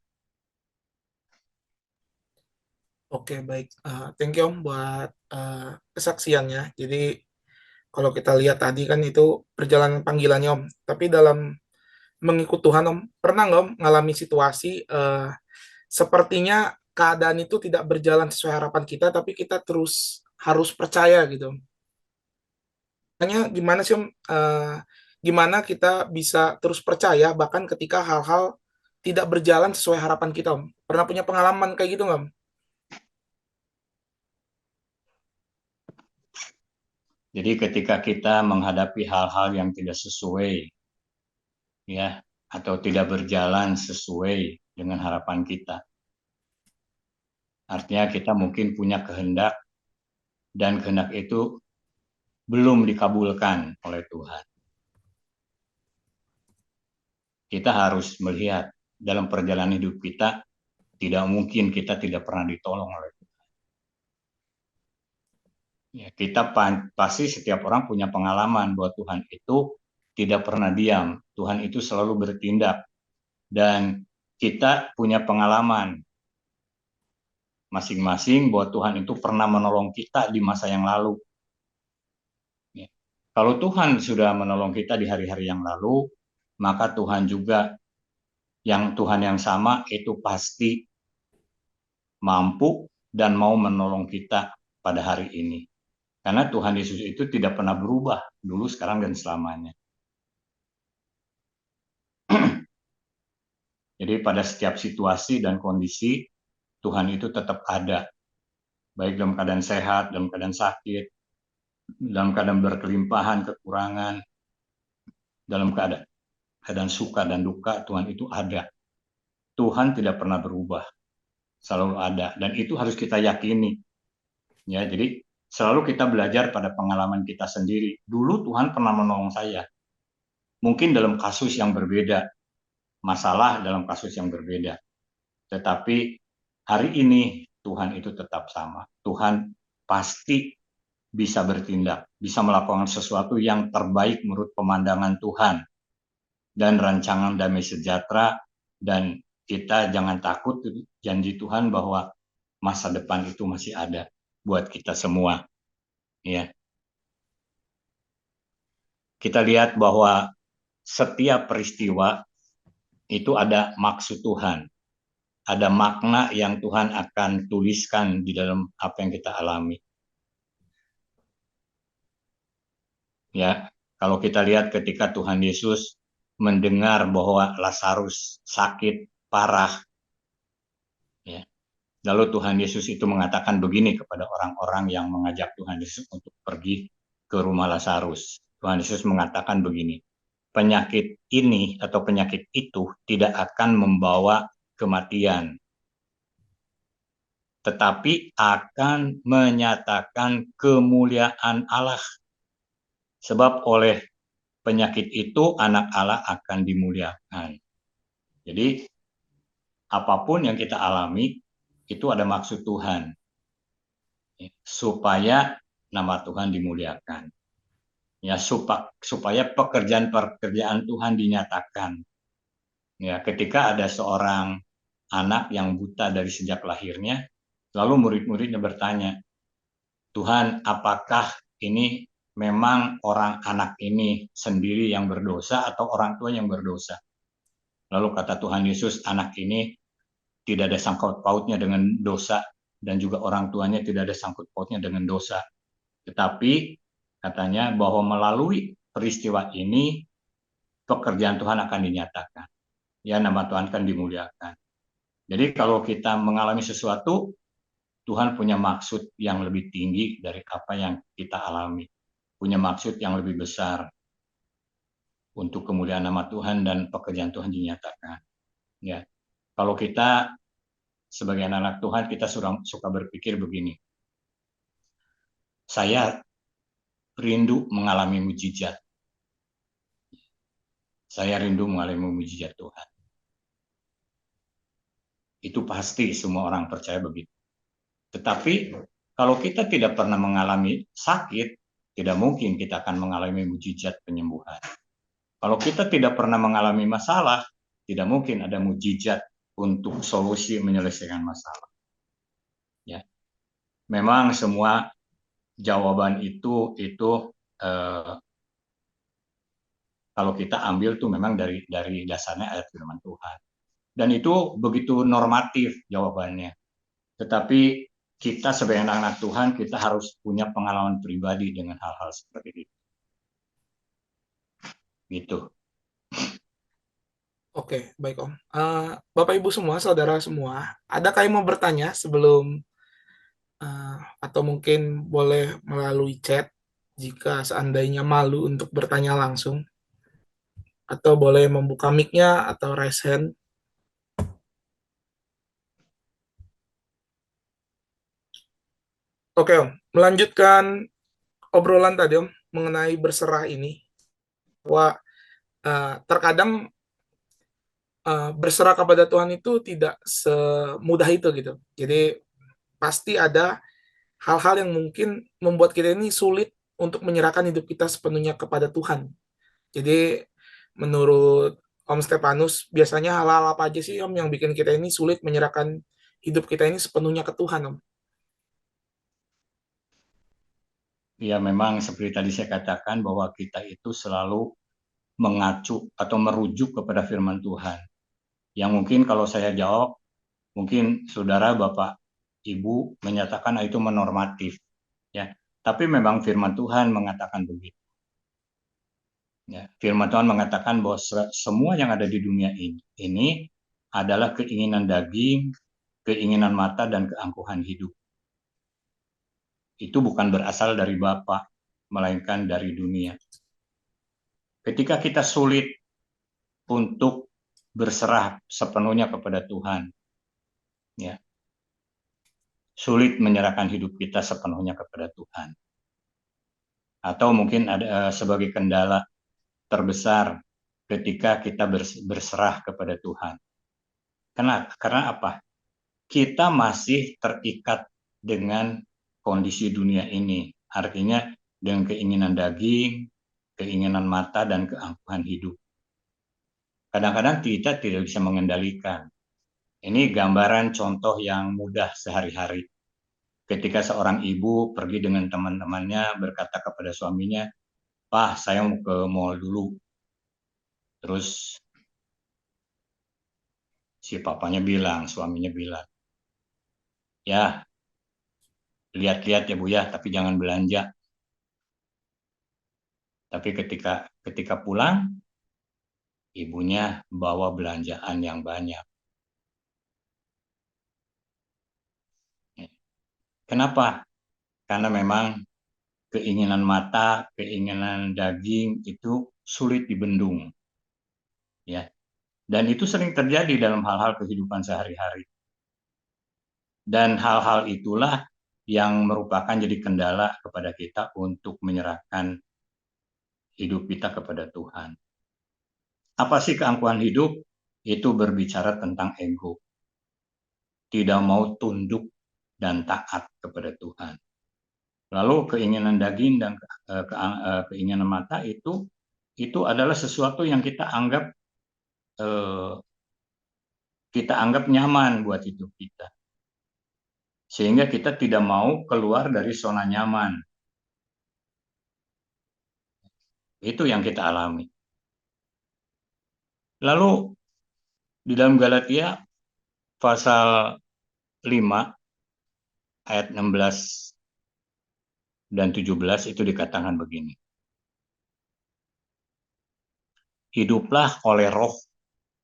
Oke, baik. Thank you Om buat kesaksiannya. Jadi kalau kita lihat tadi kan itu perjalanan panggilannya Om. Tapi dalam mengikut Tuhan Om, pernah nggak Om ngalami situasi sepertinya keadaan itu tidak berjalan sesuai harapan kita, tapi kita terus harus percaya gitu Om. Makanya gimana sih Om, gimana kita bisa terus percaya bahkan ketika hal-hal tidak berjalan sesuai harapan kita Om? Pernah punya pengalaman kayak gitu nggak Om? Jadi ketika kita menghadapi hal-hal yang tidak sesuai, ya, atau tidak berjalan sesuai dengan harapan kita, artinya kita mungkin punya kehendak dan kehendak itu belum dikabulkan oleh Tuhan. Kita harus melihat dalam perjalanan hidup kita, tidak mungkin kita tidak pernah ditolong oleh Tuhan. Ya, kita pasti setiap orang punya pengalaman bahwa Tuhan itu tidak pernah diam. Tuhan itu selalu bertindak. Dan kita punya pengalaman masing-masing bahwa Tuhan itu pernah menolong kita di masa yang lalu. Ya. Kalau Tuhan sudah menolong kita di hari-hari yang lalu, maka Tuhan juga Tuhan yang sama itu pasti mampu dan mau menolong kita pada hari ini. Karena Tuhan Yesus itu tidak pernah berubah dulu, sekarang, dan selamanya. Jadi pada setiap situasi dan kondisi, Tuhan itu tetap ada. Baik dalam keadaan sehat, dalam keadaan sakit, dalam keadaan berkelimpahan, kekurangan, dalam keadaan suka dan duka, Tuhan itu ada. Tuhan tidak pernah berubah, selalu ada. Dan itu harus kita yakini. Ya, jadi selalu kita belajar pada pengalaman kita sendiri. Dulu Tuhan pernah menolong saya. Mungkin dalam kasus yang berbeda, masalah dalam kasus yang berbeda. Tetapi hari ini Tuhan itu tetap sama. Tuhan pasti bisa bertindak, bisa melakukan sesuatu yang terbaik menurut pemandangan Tuhan dan rancangan damai sejahtera. Dan kita jangan takut, janji Tuhan bahwa masa depan itu masih ada buat kita semua. Ya. Kita lihat bahwa setiap peristiwa itu ada maksud Tuhan. Ada makna yang Tuhan akan tuliskan di dalam apa yang kita alami. Ya, kalau kita lihat ketika Tuhan Yesus mendengar bahwa Lazarus sakit parah, ya, lalu Tuhan Yesus itu mengatakan begini kepada orang-orang yang mengajak Tuhan Yesus untuk pergi ke rumah Lazarus. Tuhan Yesus mengatakan begini, penyakit ini atau penyakit itu tidak akan membawa kematian, tetapi akan menyatakan kemuliaan Allah. Sebab oleh penyakit itu anak Allah akan dimuliakan. Jadi apapun yang kita alami itu ada maksud Tuhan, supaya nama Tuhan dimuliakan. Ya, supaya pekerjaan-pekerjaan Tuhan dinyatakan. Ya, ketika ada seorang anak yang buta dari sejak lahirnya, lalu murid-muridnya bertanya, Tuhan, apakah ini memang anak ini sendiri yang berdosa atau orang tua yang berdosa? Lalu kata Tuhan Yesus, anak ini tidak ada sangkut pautnya dengan dosa dan juga orang tuanya tidak ada sangkut pautnya dengan dosa. Tetapi katanya bahwa melalui peristiwa ini pekerjaan Tuhan akan dinyatakan. Ya, nama Tuhan akan dimuliakan. Jadi kalau kita mengalami sesuatu, Tuhan punya maksud yang lebih tinggi dari apa yang kita alami. Punya maksud yang lebih besar untuk kemuliaan nama Tuhan dan pekerjaan Tuhan dinyatakan. Ya, kalau kita sebagai anak Tuhan, kita suka berpikir begini, saya rindu mengalami mujizat. Saya rindu mengalami mujizat Tuhan. Itu pasti semua orang percaya begitu. Tetapi kalau kita tidak pernah mengalami sakit, tidak mungkin kita akan mengalami mujizat penyembuhan. Kalau kita tidak pernah mengalami masalah, tidak mungkin ada mujizat untuk solusi menyelesaikan masalah. Ya, memang semua jawaban itu kalau kita ambil tuh memang dari dasarnya ayat firman Tuhan. Dan itu begitu normatif jawabannya. Tetapi kita sebagai anak-anak Tuhan, kita harus punya pengalaman pribadi dengan hal-hal seperti itu. Gitu. Oke, baik Om. Bapak Ibu semua, saudara semua, adakah yang mau bertanya sebelum atau mungkin boleh melalui chat jika seandainya malu untuk bertanya langsung, atau boleh membuka mic-nya atau raise hand. Oke Om, melanjutkan obrolan tadi Om mengenai berserah ini, bahwa terkadang berserah kepada Tuhan itu tidak semudah itu gitu. Jadi pasti ada hal-hal yang mungkin membuat kita ini sulit untuk menyerahkan hidup kita sepenuhnya kepada Tuhan. Jadi menurut Om Stefanus, biasanya hal-hal apa aja sih Om yang bikin kita ini sulit menyerahkan hidup kita ini sepenuhnya ke Tuhan Om? Ya memang seperti tadi saya katakan bahwa kita itu selalu mengacu atau merujuk kepada firman Tuhan. Yang mungkin kalau saya jawab, mungkin saudara, bapak, ibu menyatakan itu menormatif, ya. Tapi memang firman Tuhan mengatakan begitu. Ya, firman Tuhan mengatakan bahwa semua yang ada di dunia ini adalah keinginan daging, keinginan mata, dan keangkuhan hidup. Itu bukan berasal dari Bapa, melainkan dari dunia. Ketika kita sulit untuk berserah sepenuhnya kepada Tuhan, ya, sulit menyerahkan hidup kita sepenuhnya kepada Tuhan. Atau mungkin ada sebagai kendala terbesar ketika kita berserah kepada Tuhan. Karena apa? Kita masih terikat dengan kondisi dunia ini. Artinya dengan keinginan daging, keinginan mata, dan keangkuhan hidup. Kadang-kadang kita tidak bisa mengendalikan. Ini gambaran contoh yang mudah sehari-hari. Ketika seorang ibu pergi dengan teman-temannya berkata kepada suaminya, "Pak, saya mau ke mall dulu." Terus si papanya bilang, suaminya bilang, "Ya, lihat-lihat ya Bu ya, tapi jangan belanja." Tapi ketika pulang, ibunya bawa belanjaan yang banyak. Kenapa? Karena memang keinginan mata, keinginan daging itu sulit dibendung. Ya. Dan itu sering terjadi dalam hal-hal kehidupan sehari-hari. Dan hal-hal itulah yang merupakan jadi kendala kepada kita untuk menyerahkan hidup kita kepada Tuhan. Apa sih keangkuhan hidup? Itu berbicara tentang ego. Tidak mau tunduk dan taat kepada Tuhan. Lalu keinginan daging dan keinginan mata itu adalah sesuatu yang kita anggap nyaman buat hidup kita. Sehingga kita tidak mau keluar dari zona nyaman. Itu yang kita alami. Lalu di dalam Galatia pasal 5 ayat 16 dan 17 itu dikatakan begini. Hiduplah oleh roh,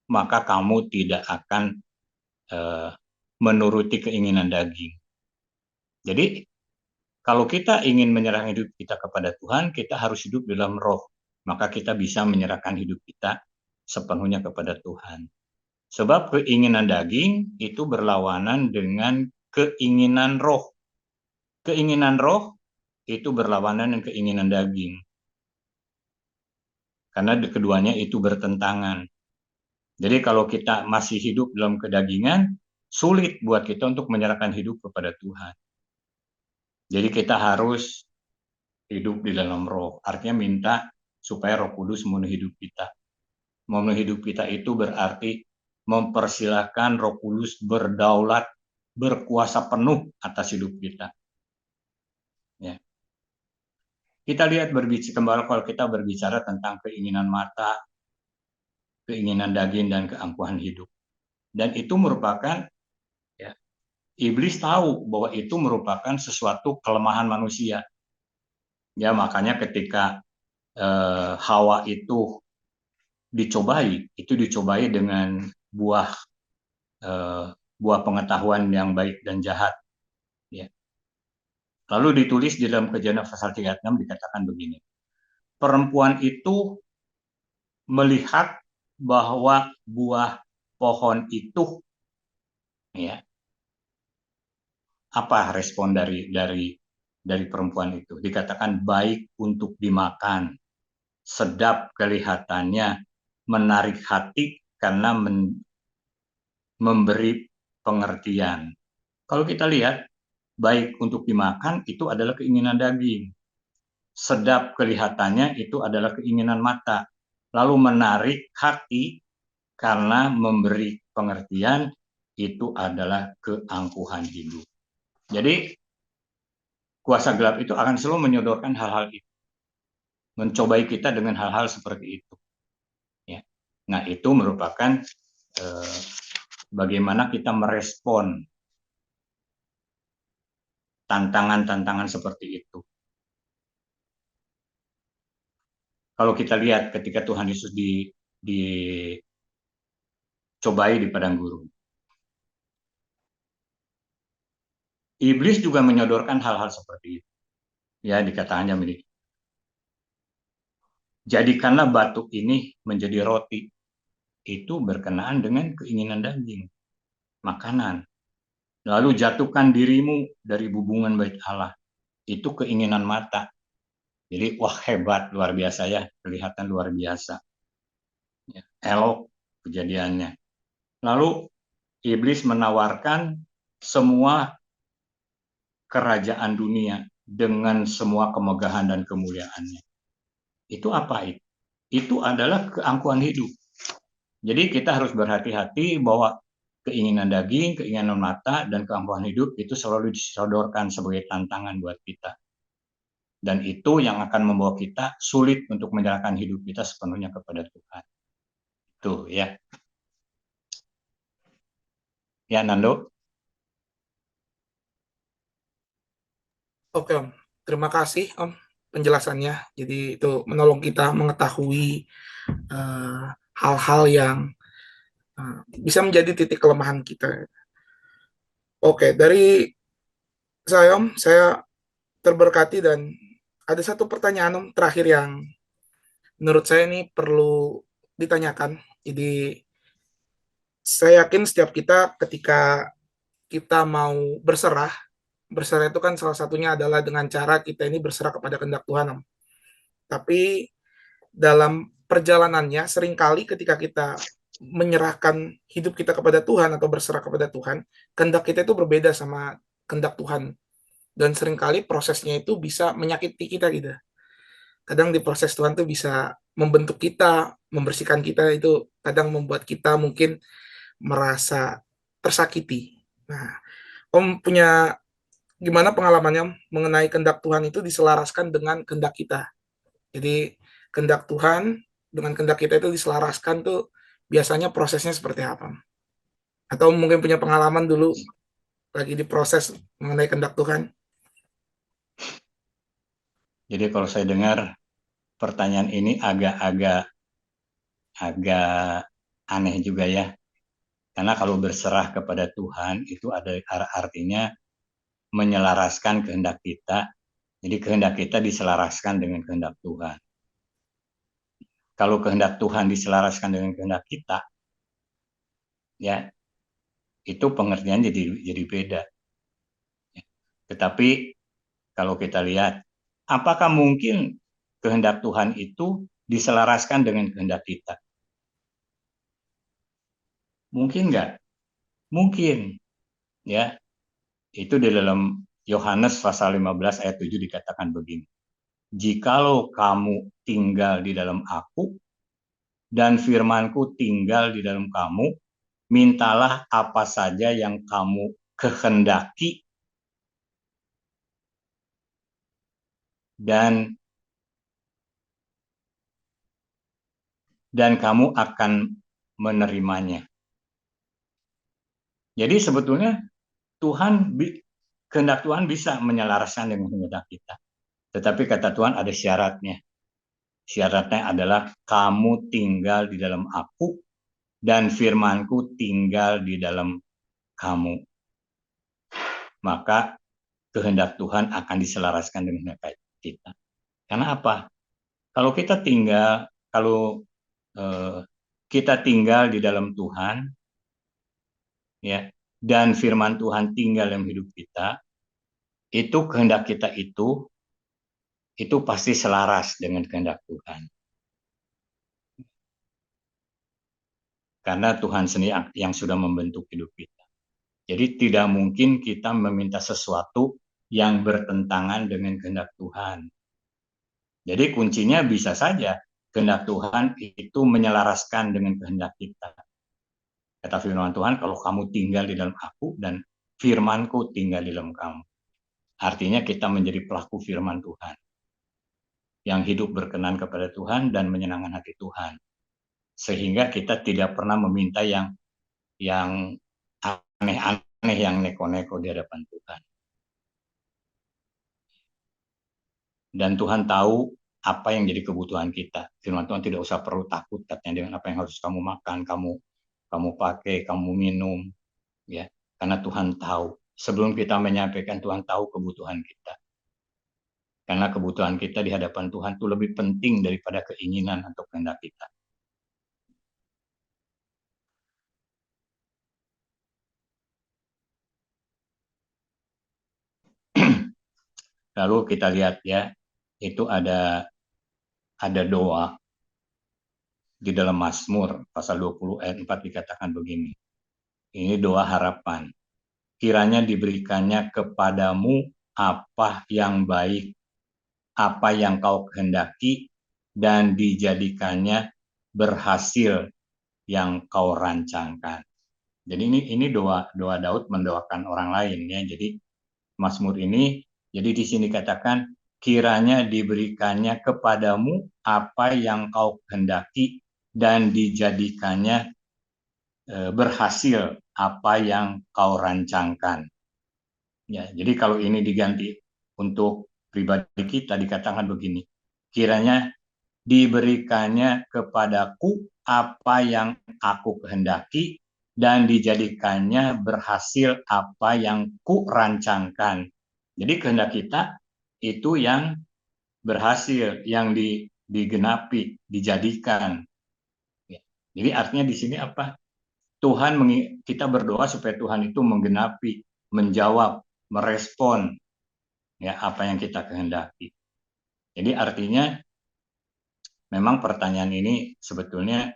maka kamu tidak akan menuruti keinginan daging. Jadi kalau kita ingin menyerahkan hidup kita kepada Tuhan, kita harus hidup dalam roh. Maka kita bisa menyerahkan hidup kita sepenuhnya kepada Tuhan. Sebab keinginan daging itu berlawanan dengan keinginan roh. Keinginan roh itu berlawanan dengan keinginan daging. Karena keduanya itu bertentangan. Jadi kalau kita masih hidup dalam kedagingan, sulit buat kita untuk menyerahkan hidup kepada Tuhan. Jadi kita harus hidup di dalam roh. Artinya minta supaya Roh Kudus memenuhi hidup kita. Memenuhi hidup kita itu berarti mempersilahkan Roh Kudus berdaulat berkuasa penuh atas hidup kita. Ya. Kita lihat berbicara kalau kita berbicara tentang keinginan mata, keinginan daging dan keangkuhan hidup. Dan itu merupakan, ya, iblis tahu bahwa itu merupakan sesuatu kelemahan manusia. Ya, makanya ketika Hawa itu dicobai dengan buah pengetahuan yang baik dan jahat. Ya. Lalu ditulis di dalam Kejadian pasal 36 dikatakan begini. Perempuan itu melihat bahwa buah pohon itu, ya, apa respon dari perempuan itu? Dikatakan baik untuk dimakan, sedap kelihatannya, menarik hati karena memberi pengertian. Kalau kita lihat, baik untuk dimakan itu adalah keinginan daging. Sedap kelihatannya itu adalah keinginan mata. Lalu menarik hati karena memberi pengertian itu adalah keangkuhan hidup. Jadi kuasa gelap itu akan selalu menyodorkan hal-hal itu, mencobai kita dengan hal-hal seperti itu. Ya. Nah, itu merupakan bagaimana kita merespon tantangan-tantangan seperti itu. Kalau kita lihat ketika Tuhan Yesus dicobai di padang gurun, iblis juga menyodorkan hal-hal seperti itu. Ya, dikatakannya begini, jadikanlah batu ini menjadi roti. Itu berkenaan dengan keinginan daging, makanan. Lalu jatuhkan dirimu dari hubungan bait Allah. Itu keinginan mata. Jadi, wah, hebat, luar biasa ya, kelihatan luar biasa. Ya, elok kejadiannya. Lalu iblis menawarkan semua kerajaan dunia dengan semua kemegahan dan kemuliaannya. Itu apa itu? Itu adalah keangkuhan hidup. Jadi kita harus berhati-hati bahwa keinginan daging, keinginan mata, dan keangkuhan hidup itu selalu disodorkan sebagai tantangan buat kita. Dan itu yang akan membawa kita sulit untuk menyerahkan hidup kita sepenuhnya kepada Tuhan. Itu ya. Ya, Nando. Oke, Om. Terima kasih, Om, penjelasannya. Jadi itu menolong kita mengetahui hal-hal yang bisa menjadi titik kelemahan kita. Oke, dari saya, Om, saya terberkati dan ada satu pertanyaan, Om, terakhir yang menurut saya ini perlu ditanyakan. Jadi saya yakin setiap kita ketika kita mau berserah, berserah itu kan salah satunya adalah dengan cara kita ini berserah kepada kehendak Tuhan, Om. Tapi dalam perjalanannya seringkali ketika kita menyerahkan hidup kita kepada Tuhan atau berserah kepada Tuhan, kehendak kita itu berbeda sama kehendak Tuhan. Dan seringkali prosesnya itu bisa menyakiti kita gitu. Kadang di proses Tuhan tuh bisa membentuk kita, membersihkan kita, itu kadang membuat kita mungkin merasa tersakiti. Nah, Om punya gimana pengalamannya mengenai kehendak Tuhan itu diselaraskan dengan kehendak kita. Jadi kehendak Tuhan dengan kehendak kita itu diselaraskan tuh biasanya prosesnya seperti apa? Atau mungkin punya pengalaman dulu lagi diproses mengenai kehendak Tuhan? Jadi kalau saya dengar pertanyaan ini agak aneh juga ya. Karena kalau berserah kepada Tuhan itu ada artinya menyelaraskan kehendak kita. Jadi kehendak kita diselaraskan dengan kehendak Tuhan. Kalau kehendak Tuhan diselaraskan dengan kehendak kita, ya itu pengertian jadi beda. Tetapi kalau kita lihat, apakah mungkin kehendak Tuhan itu diselaraskan dengan kehendak kita? Mungkin nggak? Mungkin. Ya, itu di dalam Yohanes pasal 15 ayat 7 dikatakan begini. Jikalau kamu tinggal di dalam aku dan firmanku tinggal di dalam kamu, mintalah apa saja yang kamu kehendaki dan kamu akan menerimanya. Jadi sebetulnya kehendak Tuhan bisa menyelaraskan dengan kehendak kita. Tetapi kata Tuhan ada syaratnya. Syaratnya adalah kamu tinggal di dalam aku dan firman-Ku tinggal di dalam kamu. Maka kehendak Tuhan akan diselaraskan dengan kehendak kita. Karena apa? Kalau kita tinggal di dalam Tuhan, ya, dan firman Tuhan tinggal dalam hidup kita, itu kehendak kita itu pasti selaras dengan kehendak Tuhan. Karena Tuhan sendiri yang sudah membentuk hidup kita. Jadi tidak mungkin kita meminta sesuatu yang bertentangan dengan kehendak Tuhan. Jadi kuncinya bisa saja kehendak Tuhan itu menyelaraskan dengan kehendak kita. Kata firman Tuhan, kalau kamu tinggal di dalam aku dan firman-Ku tinggal di dalam kamu. Artinya kita menjadi pelaku firman Tuhan. Yang hidup berkenan kepada Tuhan dan menyenangkan hati Tuhan. Sehingga kita tidak pernah meminta yang aneh-aneh, yang neko-neko di hadapan Tuhan. Dan Tuhan tahu apa yang jadi kebutuhan kita. Firman Tuhan tidak usah perlu takut katanya dengan apa yang harus kamu makan, kamu pakai, kamu minum, ya. Karena Tuhan tahu. Sebelum kita menyampaikan, Tuhan tahu kebutuhan kita. Karena kebutuhan kita di hadapan Tuhan itu lebih penting daripada keinginan atau kehendak kita. Lalu kita lihat ya, itu ada doa di dalam Mazmur pasal 20 ayat 4 dikatakan begini. Ini doa harapan. Kiranya diberikannya kepadamu apa yang baik, apa yang kau kehendaki, dan dijadikannya berhasil yang kau rancangkan. Jadi ini doa Daud mendoakan orang lain ya. Jadi Mazmur ini, jadi di sini katakan kiranya diberikannya kepadamu apa yang kau kehendaki dan dijadikannya berhasil apa yang kau rancangkan. Ya, jadi kalau ini diganti untuk pribadi kita dikatakan begini, kiranya diberikannya kepadaku apa yang aku kehendaki dan dijadikannya berhasil apa yang ku rancangkan. Jadi kehendak kita itu yang berhasil, yang digenapi, dijadikan. Jadi artinya di sini apa? Kita berdoa supaya Tuhan itu menggenapi, menjawab, merespon ya apa yang kita kehendaki. Jadi artinya memang pertanyaan ini sebetulnya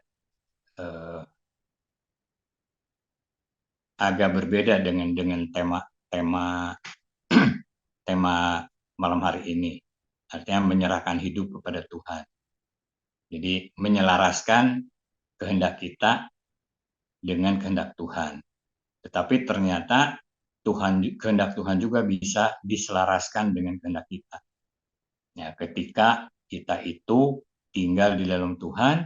agak berbeda dengan tema malam hari ini. Artinya menyerahkan hidup kepada Tuhan. Jadi menyelaraskan kehendak kita dengan kehendak Tuhan. Tetapi ternyata kehendak Tuhan juga bisa diselaraskan dengan kehendak kita. Ya, ketika kita itu tinggal di dalam Tuhan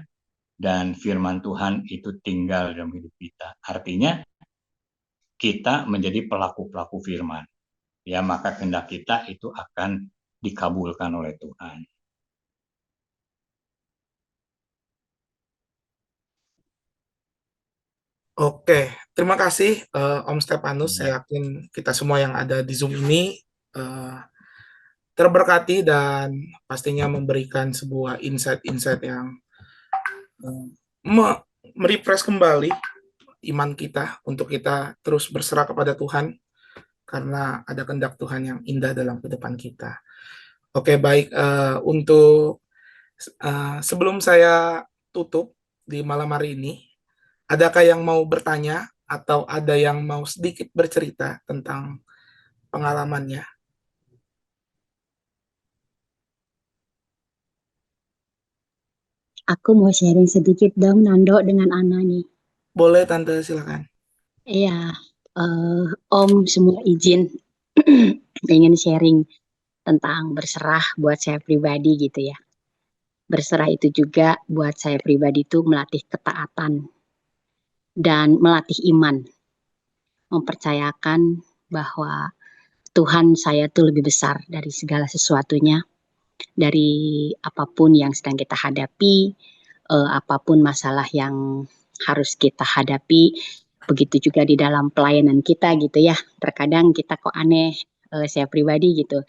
dan firman Tuhan itu tinggal dalam hidup kita. Artinya kita menjadi pelaku-pelaku firman. Ya, maka kehendak kita itu akan dikabulkan oleh Tuhan. Oke, terima kasih Om Stefanus. Saya yakin kita semua yang ada di Zoom ini terberkati dan pastinya memberikan sebuah insight-insight yang merefresh kembali iman kita untuk kita terus berserah kepada Tuhan karena ada kehendak Tuhan yang indah dalam kehidupan kita. Oke, baik. Untuk sebelum saya tutup di malam hari ini, adakah yang mau bertanya atau ada yang mau sedikit bercerita tentang pengalamannya? Aku mau sharing sedikit dong, Nando, dengan Ana nih. Boleh, Tante, silakan. Iya, Om semua izin ingin sharing tentang berserah buat saya pribadi gitu ya. Berserah itu juga buat saya pribadi itu melatih ketaatan dan melatih iman, mempercayakan bahwa Tuhan saya tuh lebih besar dari segala sesuatunya, dari apapun yang sedang kita hadapi, apapun masalah yang harus kita hadapi, begitu juga di dalam pelayanan kita gitu ya. Terkadang kita kok aneh, saya pribadi gitu,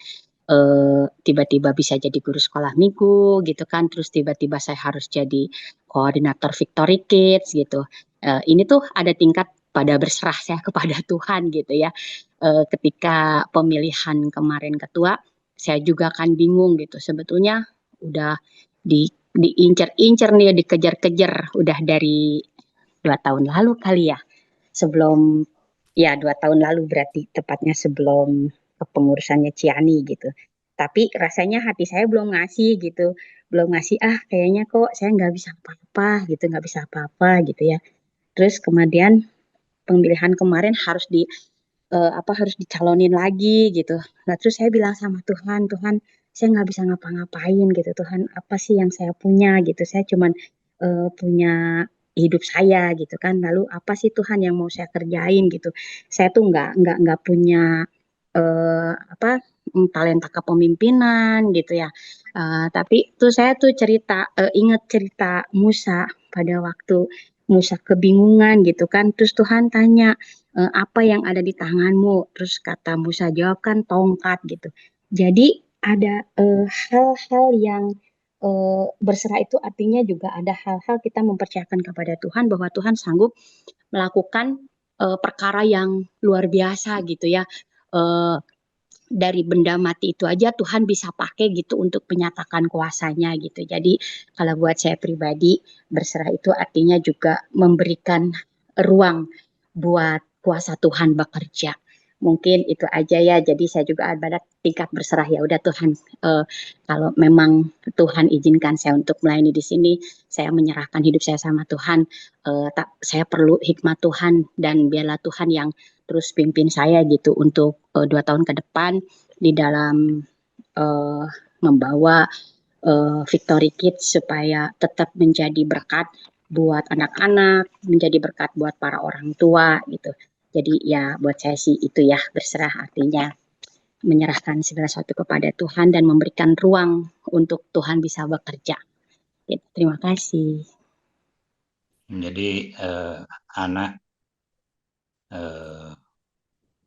tiba-tiba bisa jadi guru sekolah minggu gitu kan, terus tiba-tiba saya harus jadi koordinator Victory Kids gitu. Ini tuh ada tingkat pada berserah saya kepada Tuhan gitu ya. Ketika pemilihan kemarin ketua, saya juga kan bingung gitu. Sebetulnya udah diincer-incer nih, dikejar-kejar udah dari 2 tahun lalu kali ya. Sebelum ya 2 tahun lalu berarti tepatnya sebelum kepengurusannya Ciani gitu. Tapi rasanya hati saya belum ngasih gitu, belum ngasih kayaknya kok saya nggak bisa apa-apa gitu, nggak bisa apa-apa gitu ya. Terus kemudian pemilihan kemarin harus harus dicalonin lagi gitu. Nah terus saya bilang sama Tuhan, Tuhan saya nggak bisa ngapa-ngapain gitu, Tuhan apa sih yang saya punya gitu, saya cuman punya hidup saya gitu kan, lalu apa sih Tuhan yang mau saya kerjain gitu, saya tuh nggak punya talenta kepemimpinan gitu ya. Tapi tuh saya tuh inget cerita Musa pada waktu Musa kebingungan gitu kan, terus Tuhan tanya, apa yang ada di tanganmu? Terus kata Musa jawab kan tongkat gitu. Jadi ada hal-hal yang berserah itu artinya juga ada hal-hal kita mempercayakan kepada Tuhan bahwa Tuhan sanggup melakukan perkara yang luar biasa gitu ya. Eh, dari benda mati itu aja Tuhan bisa pakai gitu untuk menyatakan kuasanya gitu. Jadi kalau buat saya pribadi berserah itu artinya juga memberikan ruang buat kuasa Tuhan bekerja. Mungkin itu aja ya. Jadi saya juga ada tingkat berserah ya udah Tuhan, kalau memang Tuhan izinkan saya untuk melayani di sini, saya menyerahkan hidup saya sama Tuhan. Saya perlu hikmat Tuhan dan biarlah Tuhan yang terus pimpin saya gitu untuk 2 tahun ke depan di dalam uh, membawa Victory Kids supaya tetap menjadi berkat buat anak-anak, menjadi berkat buat para orang tua gitu. Jadi ya buat saya sih itu ya berserah artinya menyerahkan segala sesuatu kepada Tuhan dan memberikan ruang untuk Tuhan bisa bekerja. Gitu. Terima kasih. Jadi anak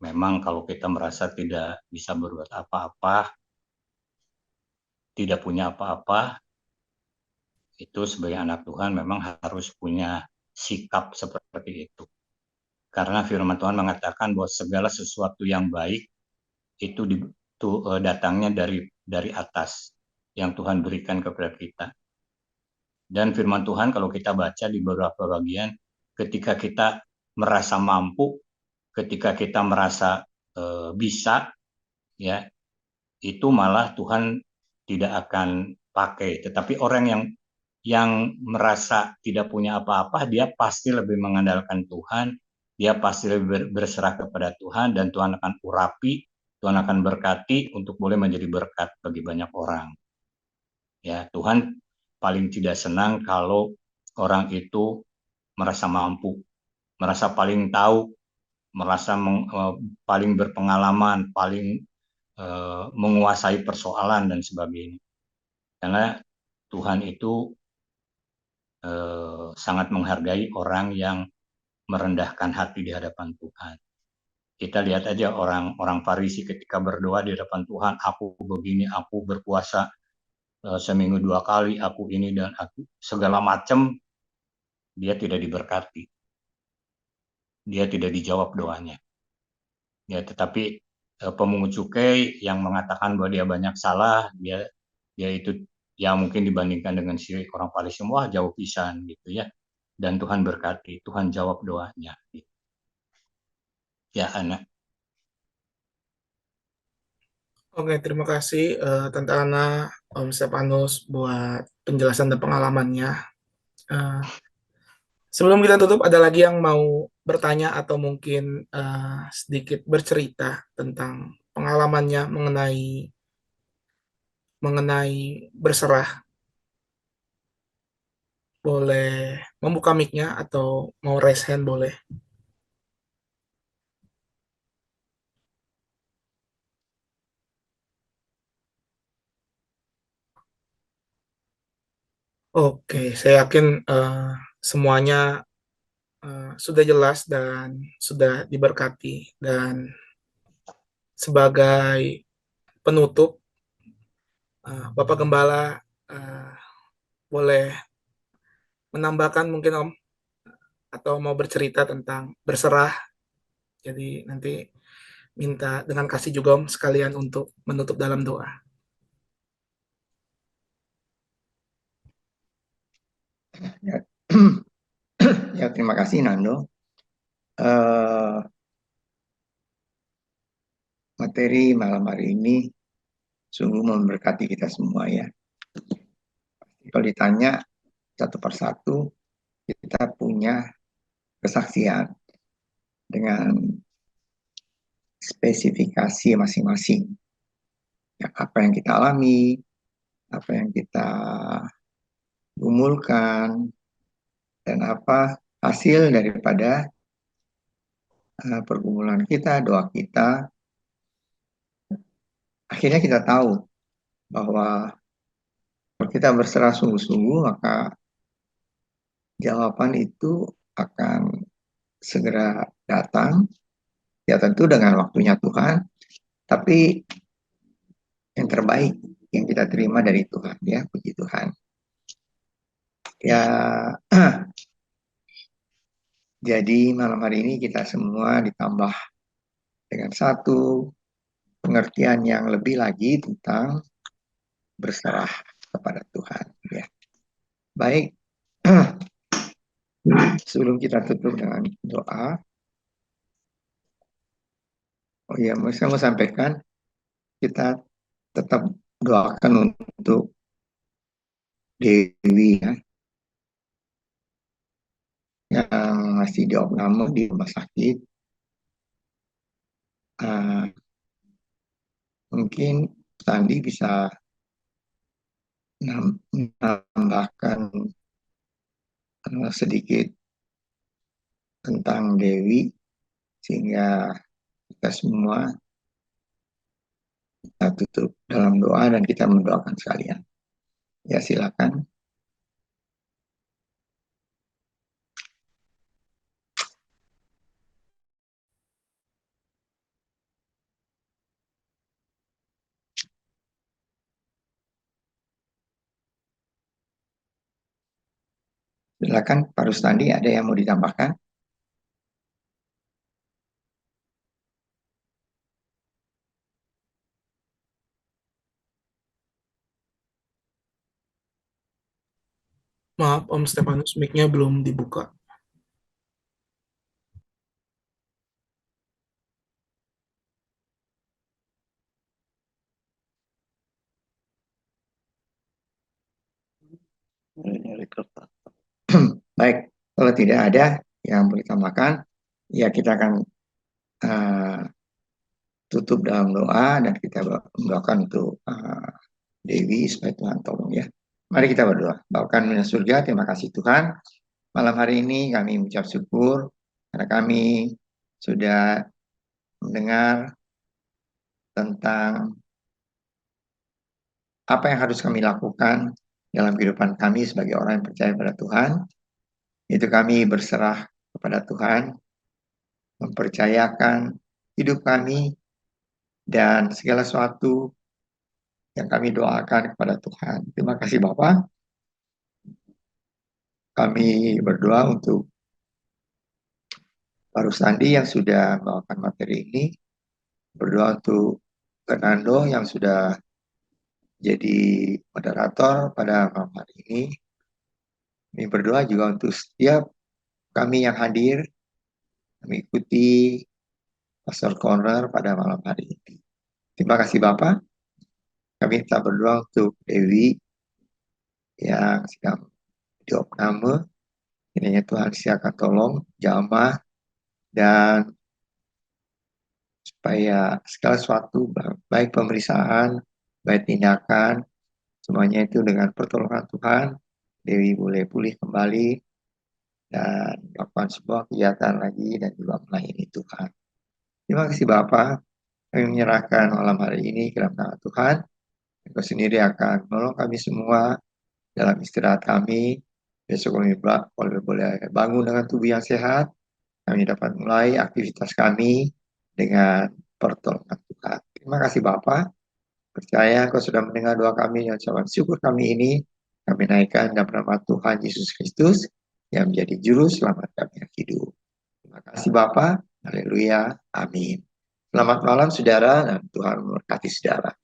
memang kalau kita merasa tidak bisa berbuat apa-apa, tidak punya apa-apa, itu sebagai anak Tuhan memang harus punya sikap seperti itu. Karena firman Tuhan mengatakan bahwa segala sesuatu yang baik itu datangnya dari atas yang Tuhan berikan kepada kita. Dan firman Tuhan kalau kita baca di beberapa bagian, ketika kita merasa mampu, ketika kita merasa bisa, ya itu malah Tuhan tidak akan pakai. Tetapi orang yang merasa tidak punya apa-apa, dia pasti lebih mengandalkan Tuhan, dia pasti lebih berserah kepada Tuhan, dan Tuhan akan urapi, Tuhan akan berkati untuk boleh menjadi berkat bagi banyak orang. Ya, Tuhan paling tidak senang kalau orang itu merasa mampu, merasa paling tahu, merasa paling berpengalaman, paling menguasai persoalan dan sebagainya. Karena Tuhan itu sangat menghargai orang yang merendahkan hati di hadapan Tuhan. Kita lihat aja orang Farisi ketika berdoa di hadapan Tuhan, aku begini, aku berpuasa seminggu 2 kali, aku ini dan aku segala macam, dia tidak diberkati. Dia tidak dijawab doanya. Ya, tetapi pemungut cukai yang mengatakan bahwa dia banyak salah, dia itu ya mungkin dibandingkan dengan si orang Farisi, wah jauh pisan gitu ya. Dan Tuhan berkati, Tuhan jawab doanya. Gitu. Ya, Ana. Oke, terima kasih Tante Ana, Om Stefanus buat penjelasan dan pengalamannya. Sebelum kita tutup, ada lagi yang mau bertanya atau mungkin sedikit bercerita tentang pengalamannya mengenai mengenai berserah, boleh membuka mic-nya atau mau raise hand boleh. Oke, saya yakin semuanya sudah jelas dan sudah diberkati. Dan sebagai penutup, Bapak Gembala boleh menambahkan mungkin Om, atau mau bercerita tentang berserah. Jadi nanti minta dengan kasih juga Om sekalian untuk menutup dalam doa. Ya, ya terima kasih Nando. Materi malam hari ini sungguh memberkati kita semua ya. Kalau ditanya satu persatu, kita punya kesaksian dengan spesifikasi masing-masing. Ya, apa yang kita alami, apa yang kita gumulkan, dan apa hasil daripada pergumulan kita, doa kita. Akhirnya kita tahu bahwa kalau kita berserah sungguh-sungguh, maka jawaban itu akan segera datang, ya tentu dengan waktunya Tuhan, tapi yang terbaik yang kita terima dari Tuhan, ya puji Tuhan. Ya, jadi malam hari ini kita semua ditambah dengan satu pengertian yang lebih lagi tentang berserah kepada Tuhan. Ya. Baik, sebelum kita tutup dengan doa, oh ya, saya mau sampaikan, kita tetap doakan untuk Dewi ya, yang masih diopname di rumah sakit. Mungkin Sandi bisa menambahkan sedikit tentang Dewi, sehingga kita semua kita tutup dalam doa dan kita mendoakan sekalian. Ya silakan. Silakan Pak Rustandi, ada yang mau ditambahkan? Maaf Om Stefanus, mic-nya belum dibuka. Baik, kalau tidak ada yang boleh tambahkan, ya kita akan tutup dalam doa dan kita mendoakan untuk Dewi supaya Tuhan tolong ya. Mari kita berdoa. Bapa kami di surga, terima kasih Tuhan. Malam hari ini kami mengucap syukur karena kami sudah mendengar tentang apa yang harus kami lakukan dalam kehidupan kami sebagai orang yang percaya pada Tuhan. Itu kami berserah kepada Tuhan, mempercayakan hidup kami dan segala sesuatu yang kami doakan kepada Tuhan. Terima kasih Bapak. Kami berdoa untuk Pak Rusandi yang sudah membawakan materi ini. Berdoa untuk Fernando yang sudah jadi moderator pada malam hari ini. Kami berdoa juga untuk setiap kami yang hadir mengikuti Pastor Corner pada malam hari ini. Terima kasih Bapak. Kami minta berdoa untuk Dewi yang sedang diopname. Kiranya Tuhan siapkan tolong jamah dan supaya segala sesuatu, baik pemeriksaan, baik tindakan, semuanya itu dengan pertolongan Tuhan, Dewi boleh pulih kembali dan melakukan sebuah kegiatan lagi dan juga melayani Tuhan. Terima kasih Bapak, kami menyerahkan malam hari ini ke dalam tangan Tuhan. Engkau sendiri akan menolong kami semua dalam istirahat kami. Besok kami boleh bangun dengan tubuh yang sehat. Kami dapat mulai aktivitas kami dengan pertolongan Tuhan. Terima kasih Bapak. Percaya Engkau sudah mendengar doa kami yang ucapan syukur kami ini. Kami naikkan dalam nama Tuhan Yesus Kristus yang menjadi juru selamat kami yang hidup. Terima kasih Bapak. Haleluya. Amin. Selamat malam saudara dan Tuhan memberkati saudara.